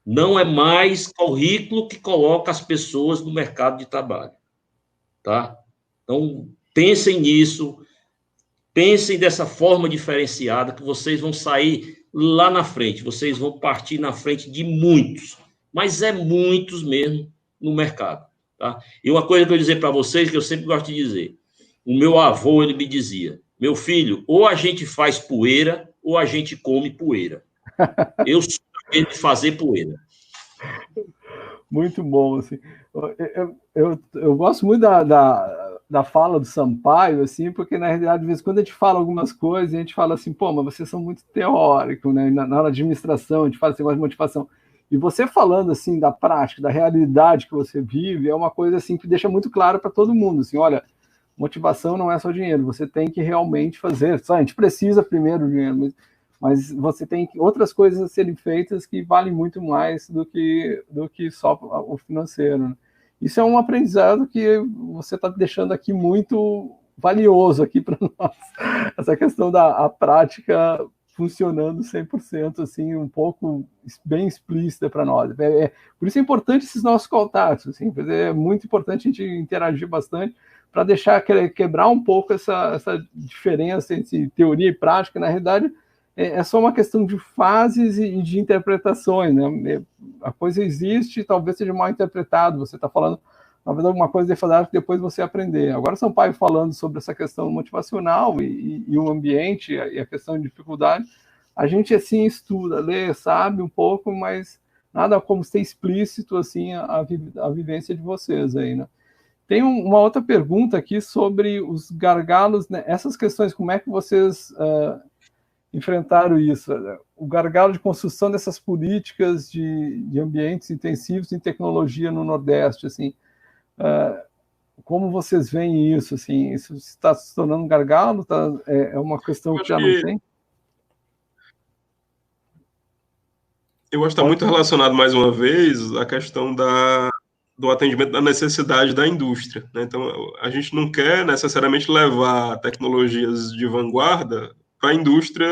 Speaker 3: Não é mais currículo que coloca as pessoas no mercado de trabalho. Tá? Então, pensem nisso, pensem dessa forma diferenciada, que vocês vão sair lá na frente, vocês vão partir na frente de muitos, mas é muitos mesmo no mercado. Tá? E uma coisa que eu vou dizer para vocês, que eu sempre gosto de dizer, o meu avô, ele me dizia, meu filho, ou a gente faz poeira, ou a gente come poeira. Eu sou de fazer poeira.
Speaker 1: Muito bom, assim. Eu gosto muito da fala do Sampaio, assim, porque, na realidade, de vez em quando a gente fala algumas coisas, e a gente fala assim, pô, mas vocês são muito teóricos, né? Na administração, a gente fala esse negócio de motivação. E você falando, assim, da prática, da realidade que você vive, é uma coisa, assim, que deixa muito claro para todo mundo, assim, olha, motivação não é só dinheiro, você tem que realmente fazer. Só, a gente precisa primeiro do dinheiro, mas você tem outras coisas a serem feitas que valem muito mais do que só o financeiro. Né? Isso é um aprendizado que você está deixando aqui muito valioso aqui para nós. Essa questão da prática funcionando 100%, assim, um pouco bem explícita para nós. Por isso é importante esses nossos contatos. Assim, é muito importante a gente interagir bastante para deixar quebrar um pouco essa diferença entre teoria e prática. Na realidade, é só uma questão de fases e de interpretações, né? A coisa existe, talvez seja mal interpretado. Você está falando, talvez, alguma coisa defasada que depois você aprender. Agora, Sampaio falando sobre essa questão motivacional e o ambiente e a questão de dificuldade, a gente, assim, estuda, lê, sabe um pouco, mas nada como ser explícito, assim, a vivência de vocês aí, né? Tem uma outra pergunta aqui sobre os gargalos, né? Essas questões, como é que vocês enfrentaram isso? O gargalo de construção dessas políticas de ambientes intensivos em tecnologia no Nordeste, assim, como vocês veem isso? Assim, isso está se tornando um gargalo? É uma questão que já não tem?
Speaker 2: Eu acho que está muito relacionado, mais uma vez, à questão do atendimento da necessidade da indústria. Né? Então, a gente não quer necessariamente levar tecnologias de vanguarda para a indústria,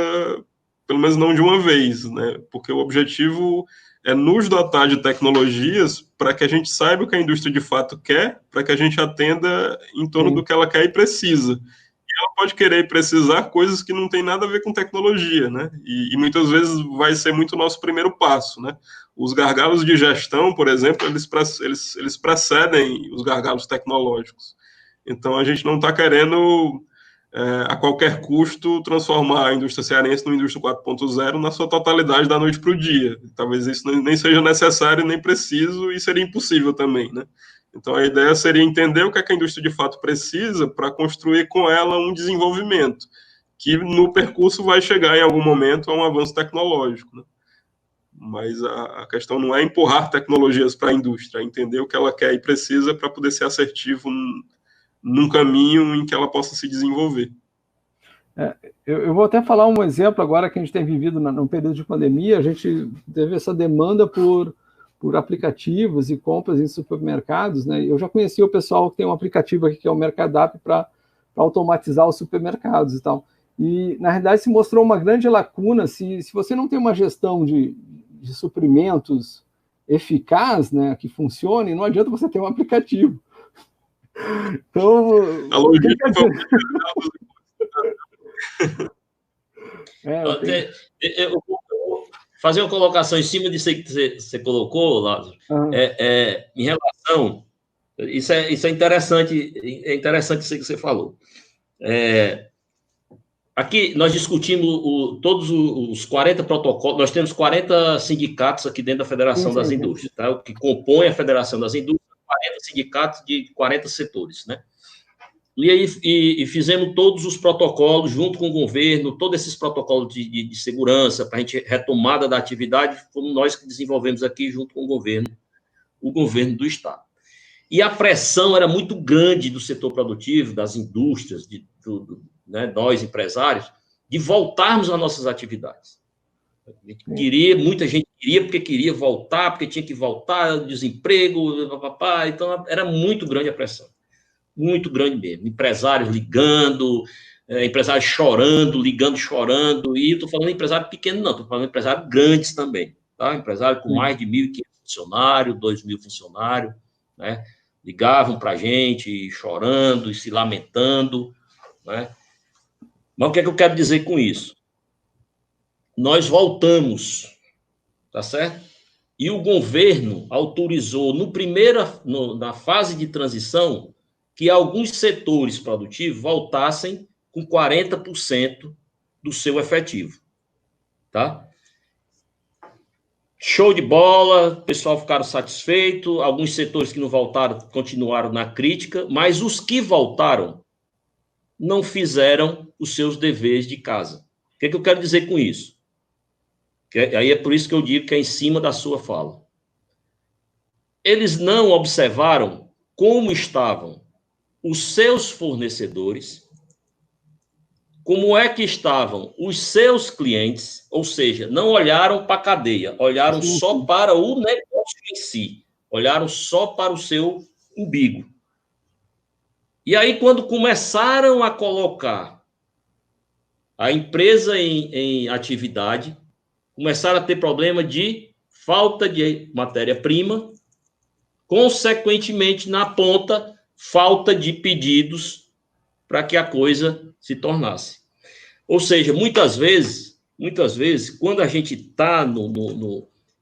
Speaker 2: pelo menos não de uma vez, né? Porque o objetivo é nos dotar de tecnologias para que a gente saiba o que a indústria de fato quer, para que a gente atenda em torno do que ela quer e precisa. E ela pode querer e precisar coisas que não tem nada a ver com tecnologia, né? E muitas vezes vai ser muito o nosso primeiro passo, né? Os gargalos de gestão, por exemplo, eles precedem os gargalos tecnológicos. Então, a gente não está querendo, a qualquer custo, transformar a indústria cearense numa indústria 4.0 na sua totalidade da noite para o dia. Talvez isso nem seja necessário, nem preciso, e seria impossível também, né? Então, a ideia seria entender o que a indústria de fato precisa para construir com ela um desenvolvimento, que no percurso vai chegar em algum momento a um avanço tecnológico, né? Mas a questão não é empurrar tecnologias para a indústria, é entender o que ela quer e precisa para poder ser assertivo num caminho em que ela possa se desenvolver.
Speaker 1: Eu vou até falar um exemplo agora que a gente tem vivido no período de pandemia. A gente teve essa demanda por aplicativos e compras em supermercados, né? Eu já conheci o pessoal que tem um aplicativo aqui que é o Mercadap para automatizar os supermercados e tal. E, na realidade, se mostrou uma grande lacuna. Se você não tem uma gestão de suprimentos eficaz, né, que funcione, não adianta você ter um aplicativo. Então,
Speaker 2: a logística
Speaker 3: eu vou fazer uma colocação em cima disso que você colocou, Lázaro. Em relação... Isso é interessante, isso que você falou. Aqui nós discutimos todos os 40 protocolos, nós temos 40 sindicatos aqui dentro da Federação das Indústrias, tá? O que compõe a Federação das Indústrias, 40 sindicatos de 40 setores, né? E fizemos todos os protocolos junto com o governo, todos esses protocolos de segurança para a gente retomada da atividade, fomos nós que desenvolvemos aqui junto com o governo do Estado. E a pressão era muito grande do setor produtivo, das indústrias, né, nós empresários, de voltarmos às nossas atividades. Muita gente queria porque queria voltar, porque tinha que voltar, desemprego, papapá, então era muito grande a pressão. Muito grande mesmo. Empresários ligando, empresários chorando, ligando, chorando. E estou falando de empresário pequeno, não, estou falando de empresários grandes também. Tá? Empresário com mais de 1.500 funcionários, 2.000 funcionários, né? Ligavam para a gente, chorando e se lamentando. Né? Mas o que é que eu quero dizer com isso? Nós voltamos, tá certo? E o governo autorizou, na fase de transição, que alguns setores produtivos voltassem com 40% do seu efetivo, tá? Show de bola, o pessoal ficaram satisfeitos, alguns setores que não voltaram continuaram na crítica, mas os que voltaram não fizeram os seus deveres de casa. O que é que eu quero dizer com isso? Aí é por isso que eu digo que é em cima da sua fala. Eles não observaram como estavam os seus fornecedores, como é que estavam os seus clientes, ou seja, não olharam para a cadeia, olharam só para o negócio em si, olharam só para o seu umbigo. E aí, quando começaram a colocar a empresa em atividade, começaram a ter problema de falta de matéria-prima, consequentemente, na ponta, falta de pedidos para que a coisa se tornasse. Ou seja, muitas vezes, quando a gente está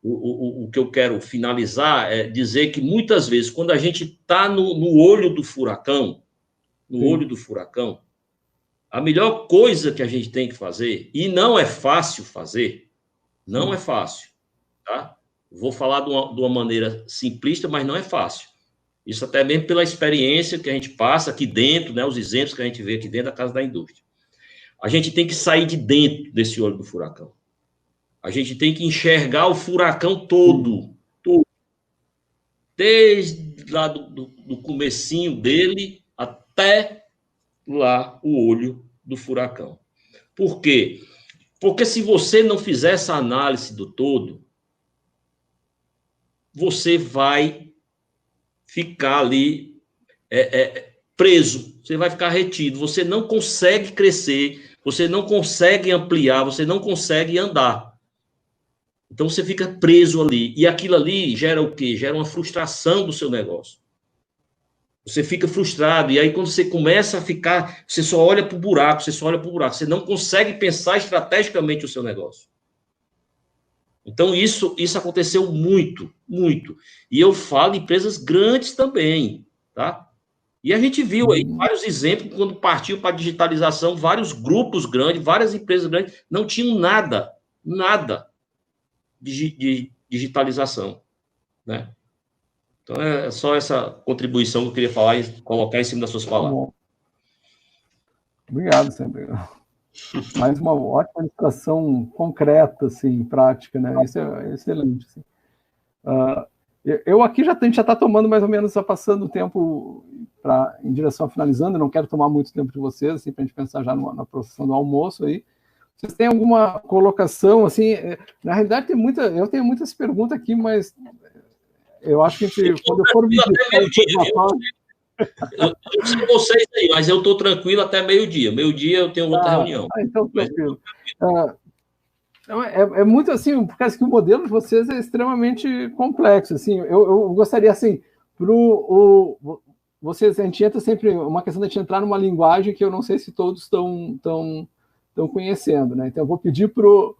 Speaker 3: o que eu quero finalizar é dizer que muitas vezes, quando a gente está no olho do furacão, a melhor coisa que a gente tem que fazer, e não é fácil fazer, não é fácil, tá? Vou falar de uma maneira simplista, mas não é fácil. Isso até mesmo pela experiência que a gente passa aqui dentro, né, os exemplos que a gente vê aqui dentro da Casa da Indústria. A gente tem que sair de dentro desse olho do furacão. A gente tem que enxergar o furacão todo. Desde lá do comecinho dele até lá o olho do furacão. Por quê? Porque se você não fizer essa análise do todo, você vai ficar ali preso, você vai ficar retido, você não consegue crescer, você não consegue ampliar, você não consegue andar. Então você fica preso ali, e aquilo ali gera o quê? Gera uma frustração do seu negócio. Você fica frustrado, e aí quando você começa a ficar, você só olha para o buraco, você não consegue pensar estrategicamente o seu negócio. Então, isso aconteceu muito, muito. E eu falo de empresas grandes também, tá? E a gente viu aí vários exemplos, quando partiu para a digitalização, vários grupos grandes, várias empresas grandes, não tinham nada de digitalização, né? Então, é só essa contribuição que eu queria falar e colocar em cima das suas palavras.
Speaker 1: Obrigado, sempre. Mais uma ótima ilustração concreta, assim, prática, né? Isso é excelente. Assim. Eu aqui a gente já está tomando mais ou menos, já passando o tempo em direção a finalizando, não quero tomar muito tempo de vocês, assim, para a gente pensar já na processão do almoço aí. Vocês têm alguma colocação, assim, na realidade eu tenho muitas perguntas aqui, mas eu acho que quando eu for me
Speaker 3: eu não sei vocês aí, mas eu estou tranquilo até meio-dia. Meio-dia eu tenho outra reunião.
Speaker 1: Então, tranquilo. É muito assim, por causa que o modelo de vocês é extremamente complexo. Assim, eu gostaria, assim, vocês, a gente entra sempre, uma questão de a gente entrar numa linguagem que eu não sei se todos estão conhecendo, né? Então, eu vou pedir para o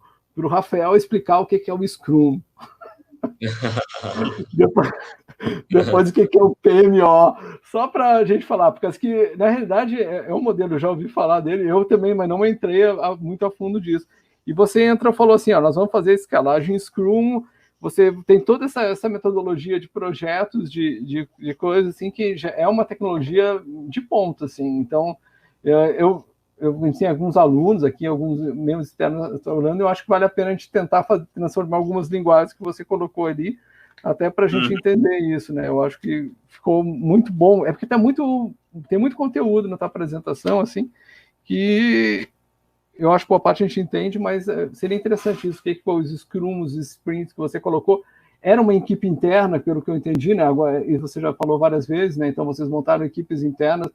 Speaker 1: Rafael explicar o que é o Scrum. Depois o que é o PMO, só para a gente falar, porque que, na realidade é um modelo, eu já ouvi falar dele, eu também, mas não entrei muito a fundo disso. E você falou assim, ó, nós vamos fazer escalagem Scrum você tem toda essa metodologia de projetos, de coisas assim, que já é uma tecnologia de ponta, assim. Então, eu ensino alguns alunos aqui, alguns membros externos falando, eu acho que vale a pena a gente tentar transformar algumas linguagens que você colocou ali, até para a gente entender isso, né? Eu acho que ficou muito bom, porque tem muito conteúdo na tua apresentação, assim, que eu acho que boa parte a gente entende, mas seria interessante isso, que os scrums, os sprints que você colocou, era uma equipe interna, pelo que eu entendi, né? Agora, e você já falou várias vezes, né? Então vocês montaram equipes internas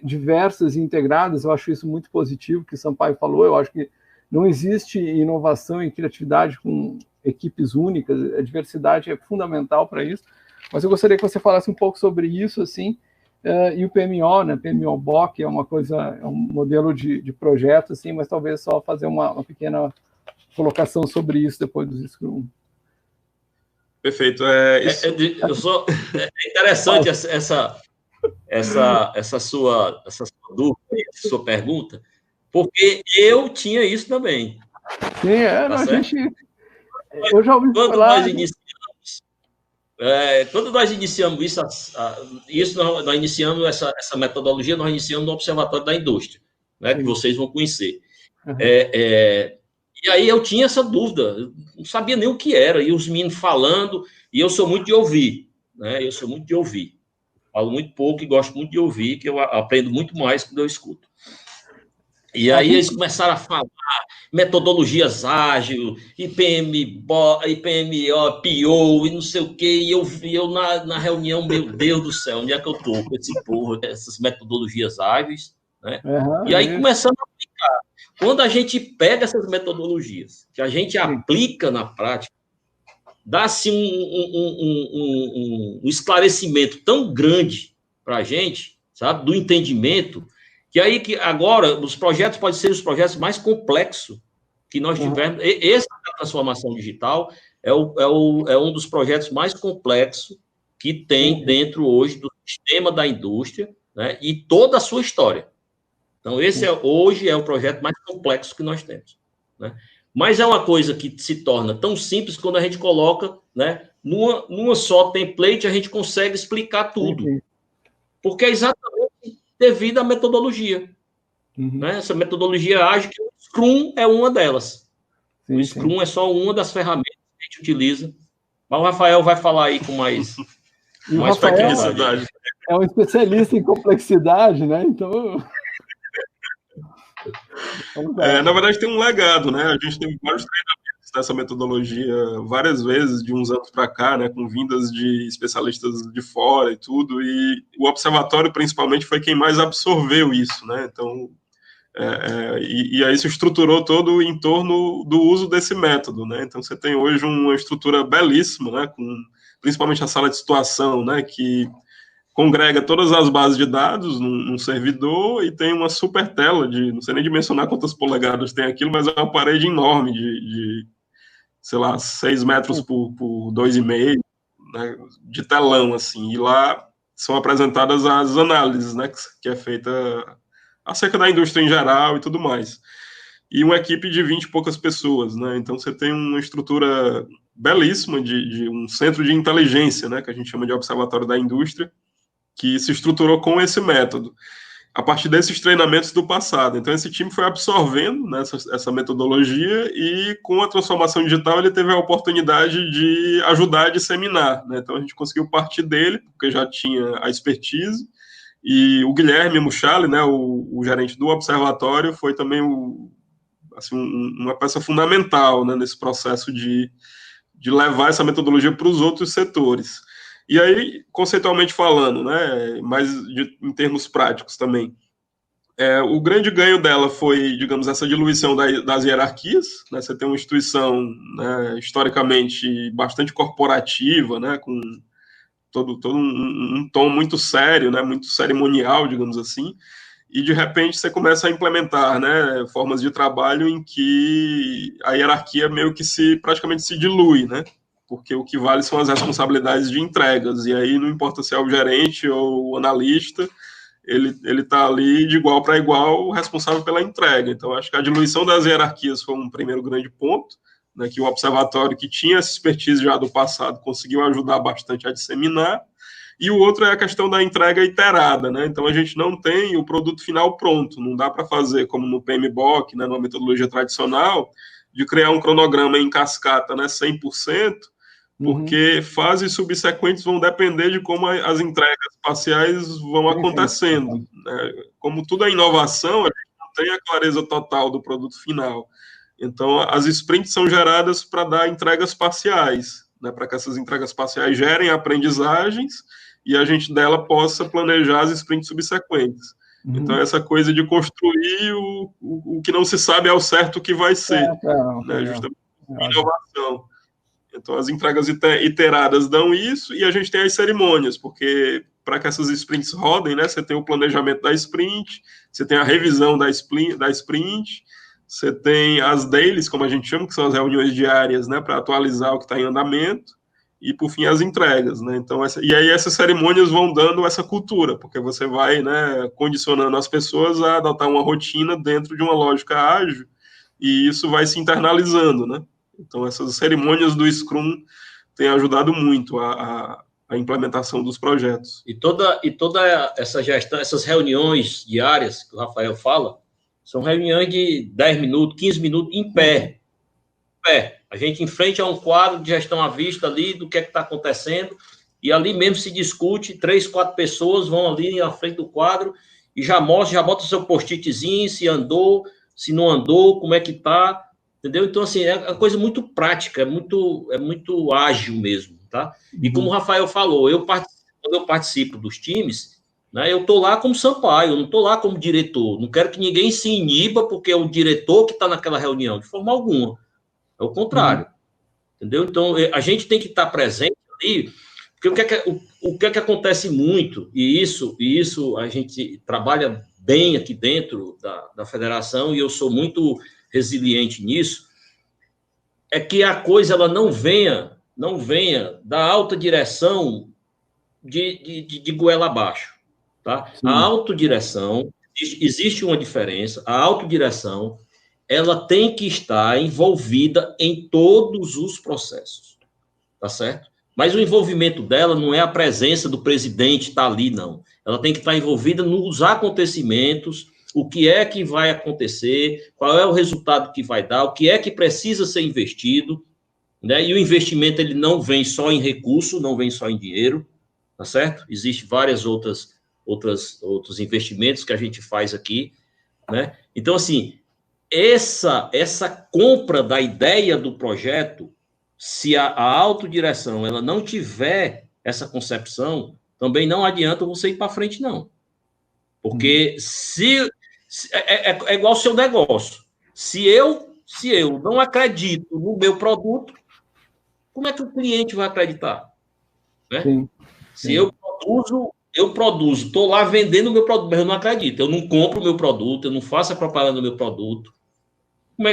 Speaker 1: diversas e integradas. Eu acho isso muito positivo, que o Sampaio falou. Eu acho que não existe inovação e criatividade com equipes únicas, a diversidade é fundamental para isso. Mas eu gostaria que você falasse um pouco sobre isso, assim, e o PMO, né? PMO BOK é uma coisa, é um modelo de projeto, assim, mas talvez só fazer uma pequena colocação sobre isso depois do Scrum.
Speaker 2: Perfeito.
Speaker 3: É interessante essa sua dúvida, essa sua pergunta, porque eu tinha isso também.
Speaker 1: Sim,
Speaker 3: tá
Speaker 1: certo? Eu já ouvi falar.
Speaker 3: Quando nós iniciamos nós iniciamos essa metodologia, nós iniciamos no Observatório da Indústria, né, que vocês vão conhecer. Uhum. E aí eu tinha essa dúvida, não sabia nem o que era, e os meninos falando, e eu sou muito de ouvir, né? Eu sou muito de ouvir. Falo muito pouco e gosto muito de ouvir, que eu aprendo muito mais quando eu escuto. E aí eles começaram a falar metodologias ágeis, IPMO, PO, e não sei o quê, e eu na reunião, meu Deus do céu, onde é que eu estou com esse porra, essas metodologias ágeis, né? E aí começando a aplicar. Quando a gente pega essas metodologias, que a gente aplica na prática, dá-se um esclarecimento tão grande para a gente, sabe, do entendimento, que aí que agora os projetos podem ser os projetos mais complexos que nós tivermos. Essa transformação digital é um dos projetos mais complexos que tem dentro hoje do sistema da indústria, né, e toda a sua história. Então, esse hoje é o projeto mais complexo que nós temos, né? Mas é uma coisa que se torna tão simples quando a gente coloca, né, numa só template, a gente consegue explicar tudo. Porque é exatamente devido à metodologia. Né? Essa metodologia ágil, que o Scrum é uma delas. O Scrum é só uma das ferramentas que a gente utiliza. Mas o Rafael vai falar aí com mais
Speaker 1: complexidade. É um especialista em complexidade, né? Então...
Speaker 2: na verdade, tem um legado, né? A gente tem vários treinamentos dessa metodologia várias vezes, de uns anos para cá, né? Com vindas de especialistas de fora e tudo, e o Observatório, principalmente, foi quem mais absorveu isso, né? Então, e aí se estruturou todo em torno do uso desse método, né? Então, você tem hoje uma estrutura belíssima, né? Com principalmente a sala de situação, né? Que congrega todas as bases de dados num servidor e tem uma super tela não sei nem dimensionar quantas polegadas tem aquilo, mas é uma parede enorme de sei lá, 6 metros por 2,5, né, de telão, assim, e lá são apresentadas as análises, né, que é feita acerca da indústria em geral e tudo mais. E uma equipe de 20 e poucas pessoas, né, então você tem uma estrutura belíssima de um centro de inteligência, né, que a gente chama de Observatório da Indústria, que se estruturou com esse método, a partir desses treinamentos do passado. Então, esse time foi absorvendo, né, essa metodologia, e com a transformação digital ele teve a oportunidade de ajudar a disseminar, né? Então, a gente conseguiu partir dele, porque já tinha a expertise, e o Guilherme Muchali, né, o gerente do observatório, foi também uma peça fundamental, né, nesse processo de levar essa metodologia para os outros setores. E aí, conceitualmente falando, né, mas em termos práticos também, o grande ganho dela foi, digamos, essa diluição das hierarquias, né, você tem uma instituição, né, historicamente bastante corporativa, né, com todo um tom muito sério, né, muito cerimonial, digamos assim, e de repente você começa a implementar, né, formas de trabalho em que a hierarquia meio que praticamente se dilui, né, porque o que vale são as responsabilidades de entregas, e aí não importa se é o gerente ou o analista, ele está ali de igual para igual responsável pela entrega. Então, acho que a diluição das hierarquias foi um primeiro grande ponto, né, que o observatório, que tinha essa expertise já do passado, conseguiu ajudar bastante a disseminar, e o outro é a questão da entrega iterada, né? Então, a gente não tem o produto final pronto, não dá para fazer como no PMBOK, né, numa metodologia tradicional, de criar um cronograma em cascata, né, 100%, porque fases subsequentes vão depender de como as entregas parciais vão acontecendo. Né? Como tudo é inovação, a gente não tem a clareza total do produto final. Então, as sprints são geradas para dar entregas parciais, né, para que essas entregas parciais gerem aprendizagens e a gente dela possa planejar as sprints subsequentes. Então, essa coisa de construir o que não se sabe ao certo o que vai ser, né, justamente inovação. Então, as entregas iteradas dão isso, e a gente tem as cerimônias, porque para que essas sprints rodem, né, você tem o planejamento da sprint, você tem a revisão da sprint, você tem as dailies, como a gente chama, que são as reuniões diárias, né, para atualizar o que está em andamento, e, por fim, as entregas, né? Então, e aí essas cerimônias vão dando essa cultura, porque você vai, né, condicionando as pessoas a adotar uma rotina dentro de uma lógica ágil, e isso vai se internalizando, né? Então, essas cerimônias do Scrum têm ajudado muito a implementação dos projetos.
Speaker 3: E toda essa gestão, essas reuniões diárias que o Rafael fala, são reuniões de 10 minutos, 15 minutos, em pé. A gente em frente a um quadro de gestão à vista ali, do que é que está acontecendo, e ali mesmo se discute, 3, 4 pessoas vão ali à frente do quadro e já bota o seu post-itzinho, se andou, se não andou, como é que está, entendeu? Então, assim, é uma coisa muito prática, é muito ágil mesmo, tá? E como o Rafael falou, quando eu participo dos times, né, eu estou lá como Sampaio, eu não estou lá como diretor, não quero que ninguém se iniba porque é o diretor que está naquela reunião, de forma alguma. É o contrário, entendeu? Então, a gente tem que estar presente ali, porque o que é que acontece muito, e isso a gente trabalha bem aqui dentro da federação, e eu sou muito resiliente nisso, é que a coisa ela não venha da alta direção de goela abaixo, tá? Sim. A autodireção, existe uma diferença, a autodireção ela tem que estar envolvida em todos os processos, tá certo? Mas o envolvimento dela não é a presença do presidente estar ali, não. Ela tem que estar envolvida nos acontecimentos, o que é que vai acontecer, qual é o resultado que vai dar, o que é que precisa ser investido, né? E o investimento ele não vem só em recurso, não vem só em dinheiro, tá certo? Existem várias outros investimentos que a gente faz aqui, né? Então, assim, essa compra da ideia do projeto, se a autodireção ela não tiver essa concepção, também não adianta você ir para frente, não. Porque é igual ao seu negócio. Se eu não acredito no meu produto, como é que o cliente vai acreditar? Né? Sim. Se eu produzo, estou lá vendendo o meu produto, mas eu não acredito. Eu não compro o meu produto, eu não faço a propaganda do meu produto. Como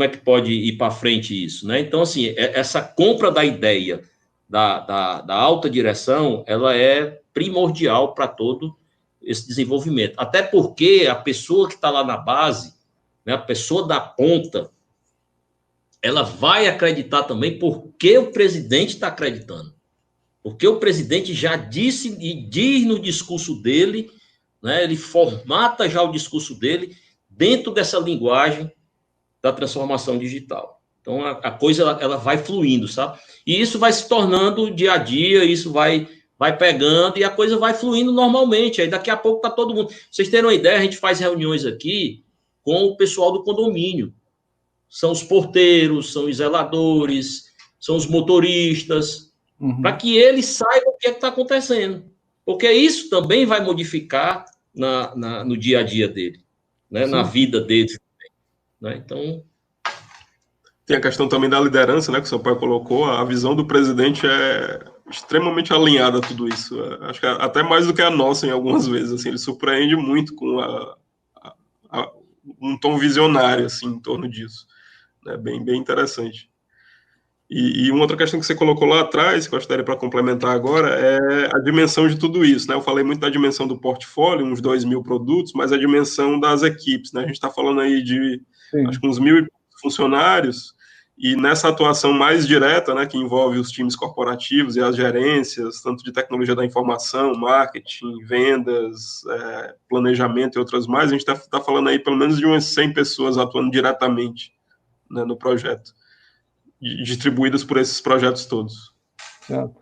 Speaker 3: é que pode ir para frente isso, né? Então, assim, essa compra da ideia da alta direção, ela é primordial para todo esse desenvolvimento. Até porque a pessoa que está lá na base, né, a pessoa da ponta, ela vai acreditar também porque o presidente está acreditando. Porque o presidente já disse e diz no discurso dele, né, ele formata já o discurso dele dentro dessa linguagem da transformação digital. Então, a coisa ela vai fluindo, sabe? E isso vai se tornando dia a dia, isso vai pegando e a coisa vai fluindo normalmente. Aí daqui a pouco está todo mundo... Vocês terem uma ideia, a gente faz reuniões aqui com o pessoal do condomínio. São os porteiros, são os zeladores, são os motoristas, para que eles saibam o que está acontecendo. Porque isso também vai modificar no dia a dia dele, né? Na vida deles. Né? Então...
Speaker 2: Tem a questão também da liderança, né, que o seu pai colocou. A visão do presidente é extremamente alinhada a tudo isso. Acho que até mais do que a nossa, em algumas vezes. Assim, ele surpreende muito com um tom visionário assim, em torno disso. É bem interessante. E uma outra questão que você colocou lá atrás, que eu gostaria para complementar agora, é a dimensão de tudo isso, né? Eu falei muito da dimensão do portfólio, uns 2.000 produtos, mas a dimensão das equipes, né? A gente está falando aí de, acho que uns 1.000 funcionários, E nessa atuação mais direta, né, que envolve os times corporativos e as gerências, tanto de tecnologia da informação, marketing, vendas, planejamento e outras mais, a gente está falando aí pelo menos de umas 100 pessoas atuando diretamente, né, no projeto, distribuídas por esses projetos todos.
Speaker 1: Certo.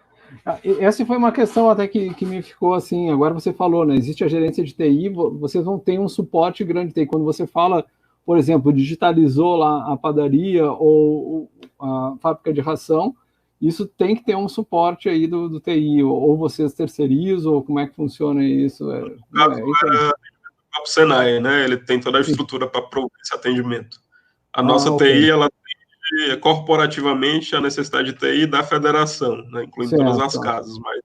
Speaker 1: Essa foi uma questão até que me ficou assim, agora você falou, né, existe a gerência de TI, vocês não têm um suporte grande de TI. Quando você fala, por exemplo, digitalizou lá a padaria ou a fábrica de ração, isso tem que ter um suporte aí do TI, ou vocês terceirizam, ou como é que funciona isso?
Speaker 2: O próprio Senai, né, ele tem toda a estrutura para prover esse atendimento. A nossa TI, ela tem corporativamente a necessidade de TI da federação, né, incluindo todas as casas, mas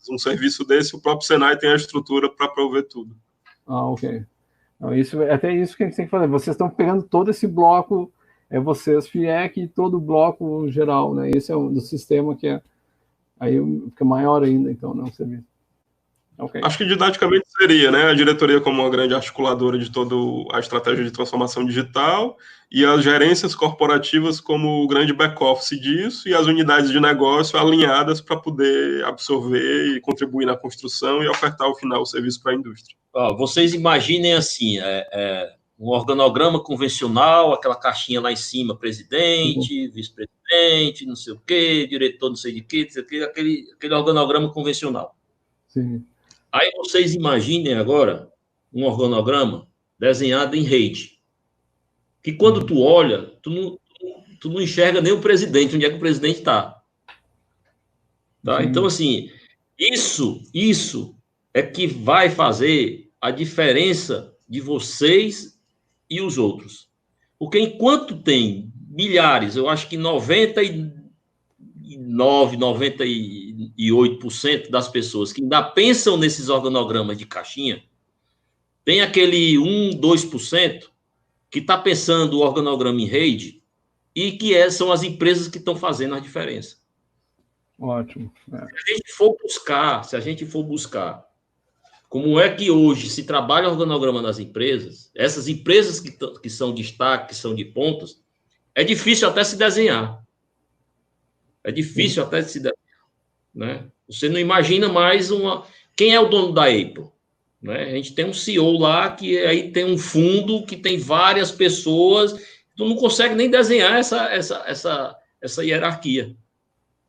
Speaker 2: um serviço desse, o próprio Senai tem a estrutura para prover tudo.
Speaker 1: Ok. Então, até isso que a gente tem que fazer. Vocês estão pegando todo esse bloco, vocês, FIEC, e todo o bloco geral, né? Esse é do sistema que aí fica maior ainda, então, não serviço. Okay.
Speaker 2: Acho que didaticamente seria, né? A diretoria como uma grande articuladora de toda a estratégia de transformação digital e as gerências corporativas como o grande back-office disso e as unidades de negócio alinhadas para poder absorver e contribuir na construção e ofertar ao final o serviço para a indústria.
Speaker 3: Vocês imaginem assim, um organograma convencional, aquela caixinha lá em cima, presidente, vice-presidente, não sei o quê, diretor não sei de quê, aquele organograma convencional.
Speaker 1: Sim.
Speaker 3: Aí vocês imaginem agora um organograma desenhado em rede. Que quando tu olha, tu não enxerga nem o presidente, onde é que o presidente está. Tá? Então, assim, isso é que vai fazer a diferença de vocês e os outros. Porque enquanto tem milhares, eu acho que 98% das pessoas que ainda pensam nesses organogramas de caixinha, tem aquele 2% que está pensando o organograma em rede e que são as empresas que estão fazendo a diferença.
Speaker 1: Ótimo.
Speaker 3: Se a gente for buscar como é que hoje se trabalha o organograma nas empresas, essas empresas que são destaque, que são de pontas, é difícil até se desenhar. É difícil até se desenhar. Né? Você não imagina mais quem é o dono da Apple? Né? A gente tem um CEO lá que aí tem um fundo que tem várias pessoas, tu não consegue nem desenhar essa hierarquia.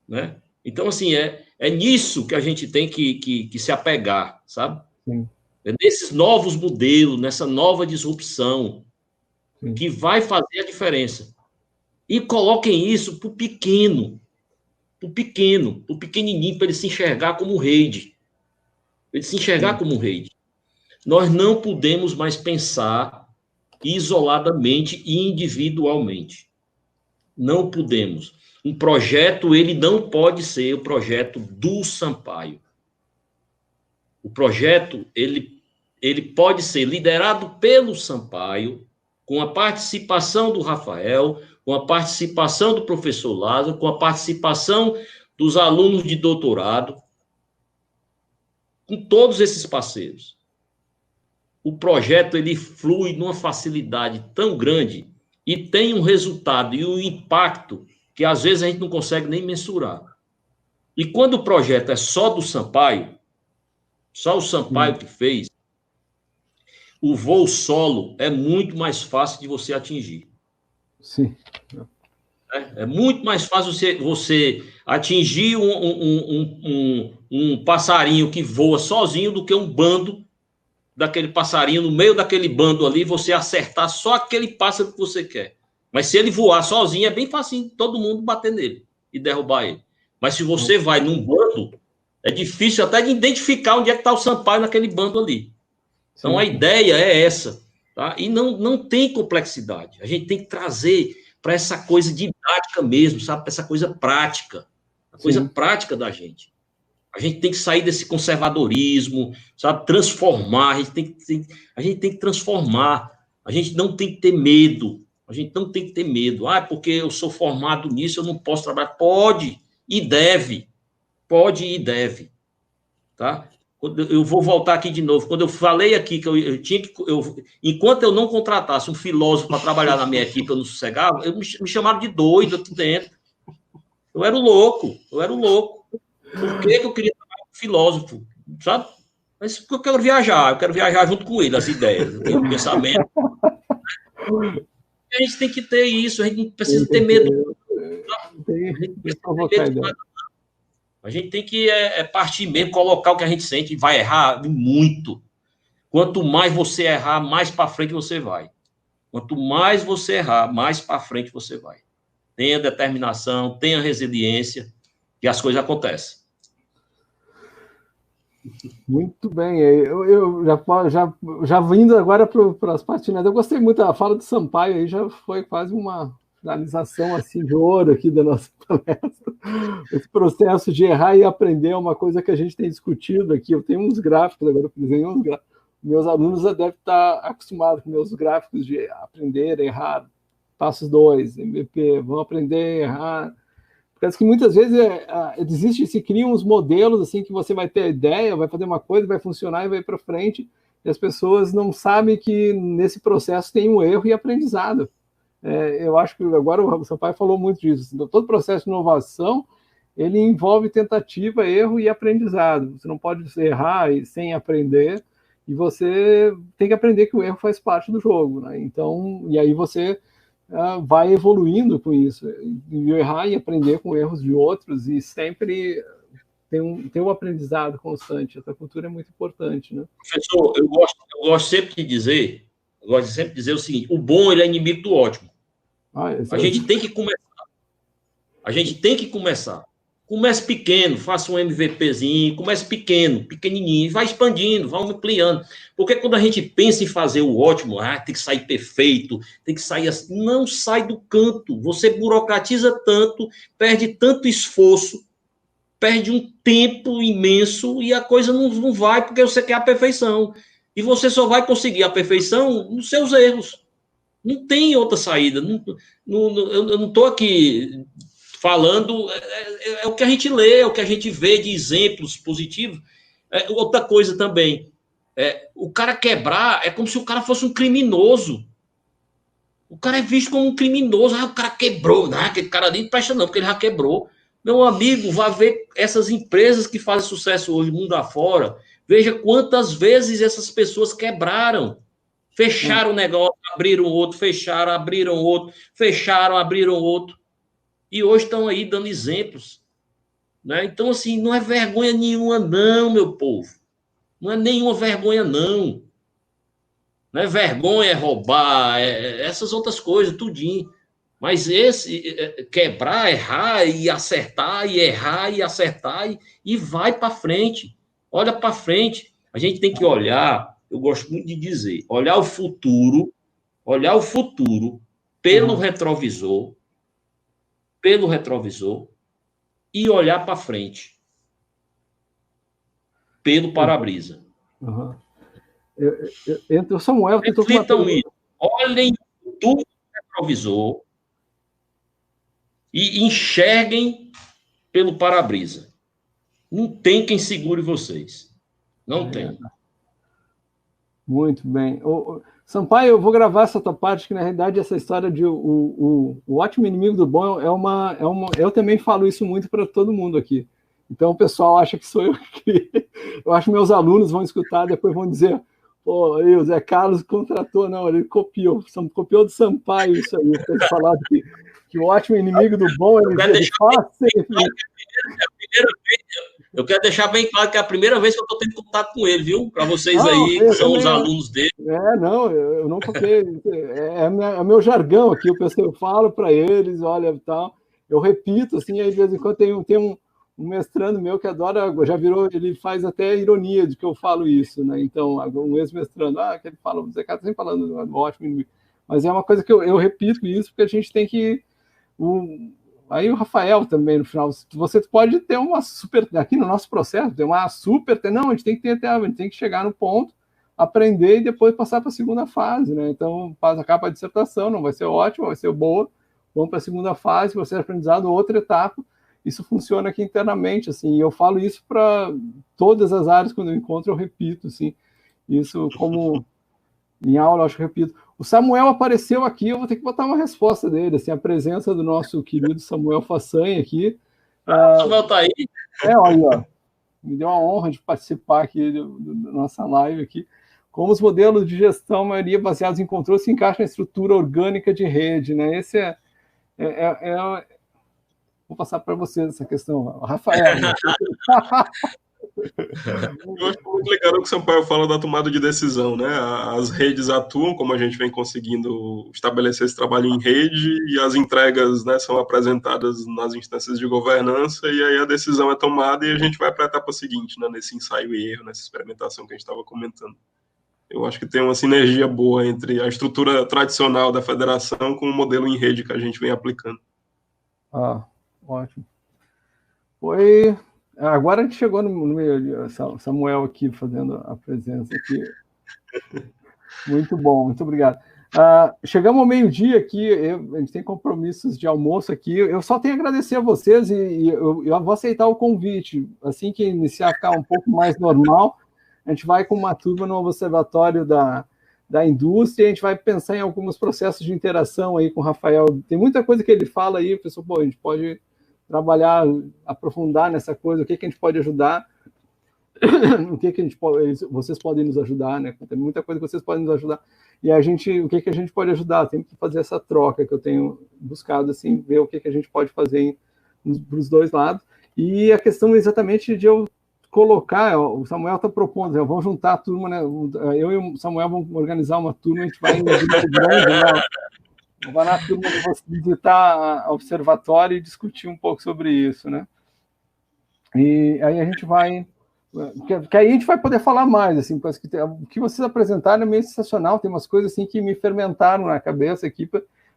Speaker 3: Né? Então, assim, é nisso que a gente tem que se apegar, sabe?
Speaker 1: Sim.
Speaker 3: É nesses novos modelos, nessa nova disrupção, sim, que vai fazer a diferença. E coloquem isso para o pequenininho, para ele se enxergar como rede. Ele se enxergar como rede. Nós não podemos mais pensar isoladamente e individualmente. Não podemos. Um projeto, ele não pode ser o projeto do Sampaio. O projeto, ele pode ser liderado pelo Sampaio, com a participação do Rafael, com a participação do professor Lázaro, com a participação dos alunos de doutorado, com todos esses parceiros. O projeto, ele flui numa facilidade tão grande e tem um resultado e um impacto que às vezes a gente não consegue nem mensurar. E quando o projeto é só do Sampaio, só o Sampaio que fez, o voo solo é muito mais fácil de você atingir.
Speaker 1: Sim.
Speaker 3: É muito mais fácil você atingir um passarinho que voa sozinho do que um bando daquele passarinho, no meio daquele bando ali, você acertar só aquele pássaro que você quer. Mas se ele voar sozinho, é bem fácil todo mundo bater nele e derrubar ele. Mas se você vai num bando, é difícil até de identificar onde é que está o Sampaio naquele bando ali. Então, a ideia é essa. Tá? E não tem complexidade. A gente tem que trazer para essa coisa didática mesmo, sabe? Para essa coisa prática. A coisa prática da gente. A gente tem que sair desse conservadorismo, sabe? Transformar. A gente tem que transformar. A gente não tem que ter medo. A gente não tem que ter medo. Porque eu sou formado nisso, eu não posso trabalhar. Pode e deve. Pode e deve. Tá? eu vou voltar aqui de novo. Quando eu falei aqui que eu tinha que. Enquanto eu não contratasse um filósofo para trabalhar na minha equipe, eu não sossegava, me chamaram de doido aqui dentro. Eu era o louco. Por que eu queria trabalhar com um filósofo? Sabe? Mas porque eu quero viajar junto com ele, as ideias, o pensamento. A gente tem que ter isso, a gente não precisa ter medo. A gente tem que partir mesmo, colocar o que a gente sente, e vai errar muito. Quanto mais você errar, mais para frente você vai. Quanto mais você errar, mais para frente você vai. Tenha determinação, tenha resiliência, e as coisas acontecem.
Speaker 1: Muito bem. Eu já vindo agora para as partidas, eu gostei muito da fala do Sampaio, aí já foi quase uma finalização assim de ouro aqui da nossa palestra. Esse processo de errar e aprender é uma coisa que a gente tem discutido aqui. Eu tenho uns gráficos, agora eu desenhei uns gráficos. Meus alunos já devem estar acostumados com meus gráficos de aprender, errar, passos 2, MVP, vão aprender, errar. Porque que muitas vezes se criam uns modelos assim que você vai ter a ideia, vai fazer uma coisa, vai funcionar e vai para frente, e as pessoas não sabem que nesse processo tem um erro e aprendizado. Eu acho que agora o Sampaio falou muito disso. Todo processo de inovação, ele envolve tentativa, erro e aprendizado. Você não pode errar sem aprender, e você tem que aprender que o erro faz parte do jogo, né? Então, e aí você vai evoluindo com isso, e errar e aprender com erros de outros, e sempre tem um aprendizado constante. Essa cultura é muito importante, né?
Speaker 3: Professor, eu gosto sempre de dizer o seguinte: o bom, ele é inimigo do ótimo. A gente tem que começar. Comece pequeno, faça um MVPzinho, comece pequenininho, vai expandindo, vai ampliando. Porque quando a gente pensa em fazer o ótimo, tem que sair perfeito, tem que sair assim, não sai do canto. Você burocratiza tanto, perde tanto esforço, perde um tempo imenso e a coisa não vai porque você quer a perfeição. E você só vai conseguir a perfeição nos seus erros. Não tem outra saída. Eu não estou aqui falando, é o que a gente lê, é o que a gente vê de exemplos positivos. Outra coisa também, o cara quebrar é como se o cara fosse um criminoso. O cara é visto como um criminoso. O cara quebrou, né? Aquele cara ali não presta não, porque ele já quebrou. Meu amigo, vá ver essas empresas que fazem sucesso hoje, mundo afora, veja quantas vezes essas pessoas quebraram. Fecharam o negócio, abriram outro, fecharam, abriram outro, fecharam, abriram outro. E hoje estão aí dando exemplos. Né? Então, assim, não é vergonha nenhuma, não, meu povo. Não é nenhuma vergonha, não. Não é vergonha, é roubar, essas outras coisas, tudinho. Mas quebrar, errar e acertar, e errar e acertar, e vai para frente. Olha para frente. A gente tem que olhar, eu gosto muito de dizer, olhar o futuro pelo retrovisor, e olhar para frente pelo para-brisa.
Speaker 1: Entre o Samuel...
Speaker 3: Reflitam isso. Olhem tudo no retrovisor e enxerguem pelo para-brisa. Não tem quem segure vocês. Não tem.
Speaker 1: Muito bem. Sampaio, eu vou gravar essa tua parte, que na realidade essa história de o ótimo inimigo do bom eu também falo isso muito para todo mundo aqui. Então o pessoal acha que sou eu que... Eu acho que meus alunos vão escutar, depois vão dizer: pô, o Zé Carlos contratou, não, ele copiou do Sampaio isso aí, para ele falar que o ótimo inimigo do bom é
Speaker 3: Eu quero deixar bem claro que é a primeira vez que eu estou tendo contato com ele, viu? Para vocês aí, que são os alunos dele.
Speaker 1: Eu não copiei. É meu jargão aqui, eu falo para eles, olha, tal. Eu repito, assim, aí de vez em quando tem um mestrando meu que adora, já virou, ele faz até ironia de que eu falo isso, né? Então, um ex-mestrando, que ele fala, você está sempre falando do ótimo inimigo. Mas é uma coisa que eu repito isso, porque a gente tem que... Aí o Rafael também, no final, você pode ter uma super... Aqui no nosso processo, tem uma super... Não, a gente tem que chegar no ponto, aprender e depois passar para a segunda fase, né? Então, acaba a dissertação, não vai ser ótimo, vai ser boa, vamos para a segunda fase, você aprendizado, outra etapa, isso funciona aqui internamente, assim, e eu falo isso para todas as áreas, quando eu encontro, eu repito, assim, isso como em aula, eu acho que eu repito. O Samuel apareceu aqui, eu vou ter que botar uma resposta dele, assim, a presença do nosso querido Samuel Façanha aqui.
Speaker 3: Samuel tá aí.
Speaker 1: Olha, ó, me deu a honra de participar aqui da nossa live aqui. Como os modelos de gestão, a maioria baseados em controle, se encaixam na estrutura orgânica de rede, né? Esse vou passar para vocês essa questão. Rafael. Né?
Speaker 2: Eu acho muito legal que o Sampaio fala da tomada de decisão, né? As redes atuam, como a gente vem conseguindo estabelecer esse trabalho em rede, e as entregas, né, são apresentadas nas instâncias de governança, e aí a decisão é tomada e a gente vai para a etapa seguinte, né, nesse ensaio e erro, nessa experimentação que a gente estava comentando. Eu acho que tem uma sinergia boa entre a estrutura tradicional da federação com o modelo em rede que a gente vem aplicando.
Speaker 1: Ótimo. Agora a gente chegou no meio, Samuel aqui fazendo a presença aqui. Muito bom, muito obrigado. Chegamos ao meio-dia aqui, a gente tem compromissos de almoço aqui. Eu só tenho a agradecer a vocês e eu vou aceitar o convite. Assim que iniciar a ficar um pouco mais normal, a gente vai com uma turma no observatório da indústria, a gente vai pensar em alguns processos de interação aí com o Rafael. Tem muita coisa que ele fala aí, pessoal, a gente pode trabalhar, aprofundar nessa coisa, o que a gente pode ajudar, o que a gente pode, vocês podem nos ajudar, né? Tem muita coisa que vocês podem nos ajudar. E o que a gente pode ajudar? Tem que fazer essa troca que eu tenho buscado, assim, ver o que a gente pode fazer para os dois lados. E a questão exatamente de eu colocar, o Samuel está propondo, vamos juntar a turma, né? Eu e o Samuel vamos organizar uma turma, a gente vai em grupo grande, né? Vai na turma visitar o observatório e discutir um pouco sobre isso, né? E aí a gente vai... Que aí a gente vai poder falar mais, assim, porque o que vocês apresentaram é meio sensacional, tem umas coisas assim que me fermentaram na cabeça aqui,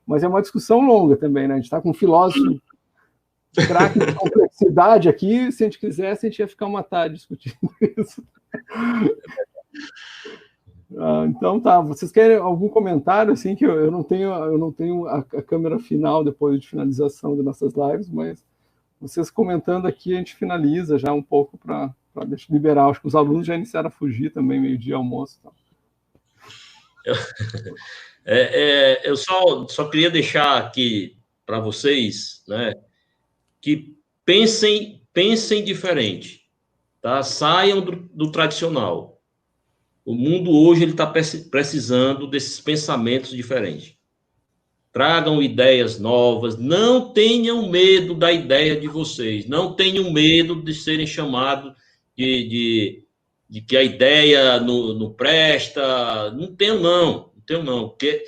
Speaker 1: mas é uma discussão longa também, né? A gente está com um filósofo craque de complexidade aqui, se a gente quisesse, a gente ia ficar uma tarde discutindo isso. Então tá, vocês querem algum comentário, assim, que eu não tenho a câmera final depois de finalização das nossas lives, mas vocês comentando aqui, a gente finaliza já um pouco para liberar. Acho que os alunos já iniciaram a fugir também, meio-dia, almoço. Então.
Speaker 3: Eu só queria deixar aqui para vocês, né, que pensem diferente, tá? Saiam do tradicional. O mundo hoje está precisando desses pensamentos diferentes. Tragam ideias novas, não tenham medo da ideia de vocês, não tenham medo de serem chamados de que a ideia não presta, não tenham não, porque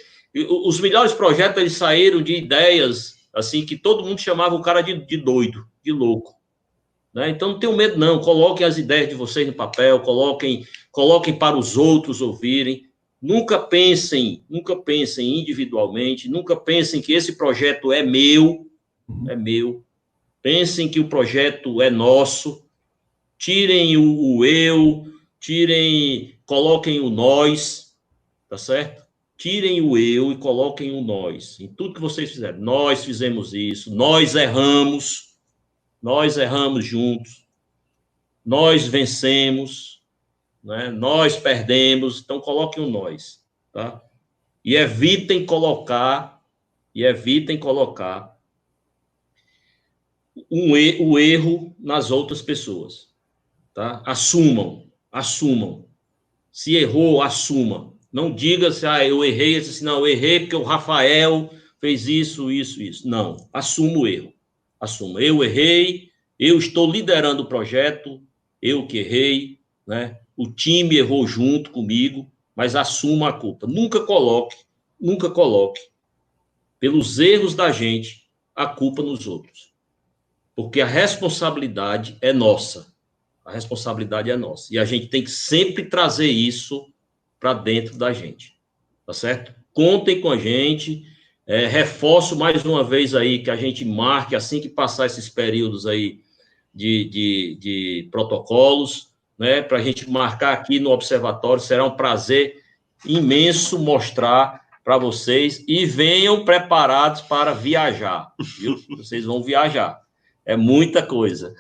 Speaker 3: os melhores projetos eles saíram de ideias assim que todo mundo chamava o cara de doido, de louco, né? Então não tenham medo não, coloquem as ideias de vocês no papel, coloquem para os outros ouvirem. Nunca pensem individualmente, nunca pensem que esse projeto é meu. Pensem que o projeto é nosso. Tirem o eu, coloquem o nós, tá certo? Tirem o eu e coloquem o nós. Em tudo que vocês fizeram. Nós fizemos isso, nós erramos juntos, nós vencemos, né? Nós perdemos, então coloquem o nós, tá? E evitem colocar o erro nas outras pessoas, tá? Assumam. Se errou, assuma. Não diga se eu errei, não, eu errei porque o Rafael fez isso. Não, assuma o erro. Assuma. Eu errei, eu estou liderando o projeto, eu que errei, né? O time errou junto comigo, mas assuma a culpa. Nunca coloque, pelos erros da gente, a culpa nos outros. Porque a responsabilidade é nossa. E a gente tem que sempre trazer isso para dentro da gente. Tá certo? Contem com a gente. Reforço mais uma vez aí que a gente marque, assim que passar esses períodos aí de protocolos, né, para a gente marcar aqui no observatório. Será um prazer imenso mostrar para vocês e venham preparados para viajar, viu? Vocês vão viajar. É muita coisa.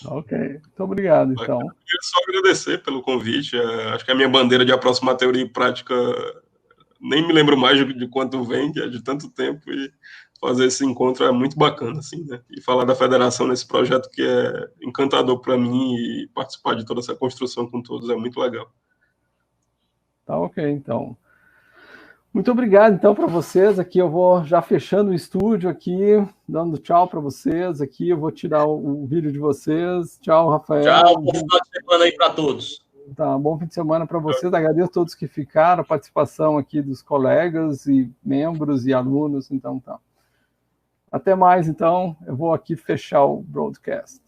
Speaker 1: Ok, muito obrigado, então.
Speaker 2: Eu queria só agradecer pelo convite. Acho que a minha bandeira de aproximar teoria e prática, nem me lembro mais de quanto vem, que é de tanto tempo, e fazer esse encontro é muito bacana, assim, né? E falar da federação nesse projeto que é encantador para mim e participar de toda essa construção com todos é muito legal.
Speaker 1: Tá ok, então. Muito obrigado, então, para vocês. Aqui eu vou já fechando o estúdio aqui, dando tchau para vocês. Aqui eu vou tirar o vídeo de vocês. Tchau, Rafael.
Speaker 3: Tchau, bom final de semana aí para todos.
Speaker 1: Tá, bom fim de semana para vocês. Agradeço a todos que ficaram, a participação aqui dos colegas e membros e alunos. Então, tá. Até mais, então. Eu vou aqui fechar o broadcast.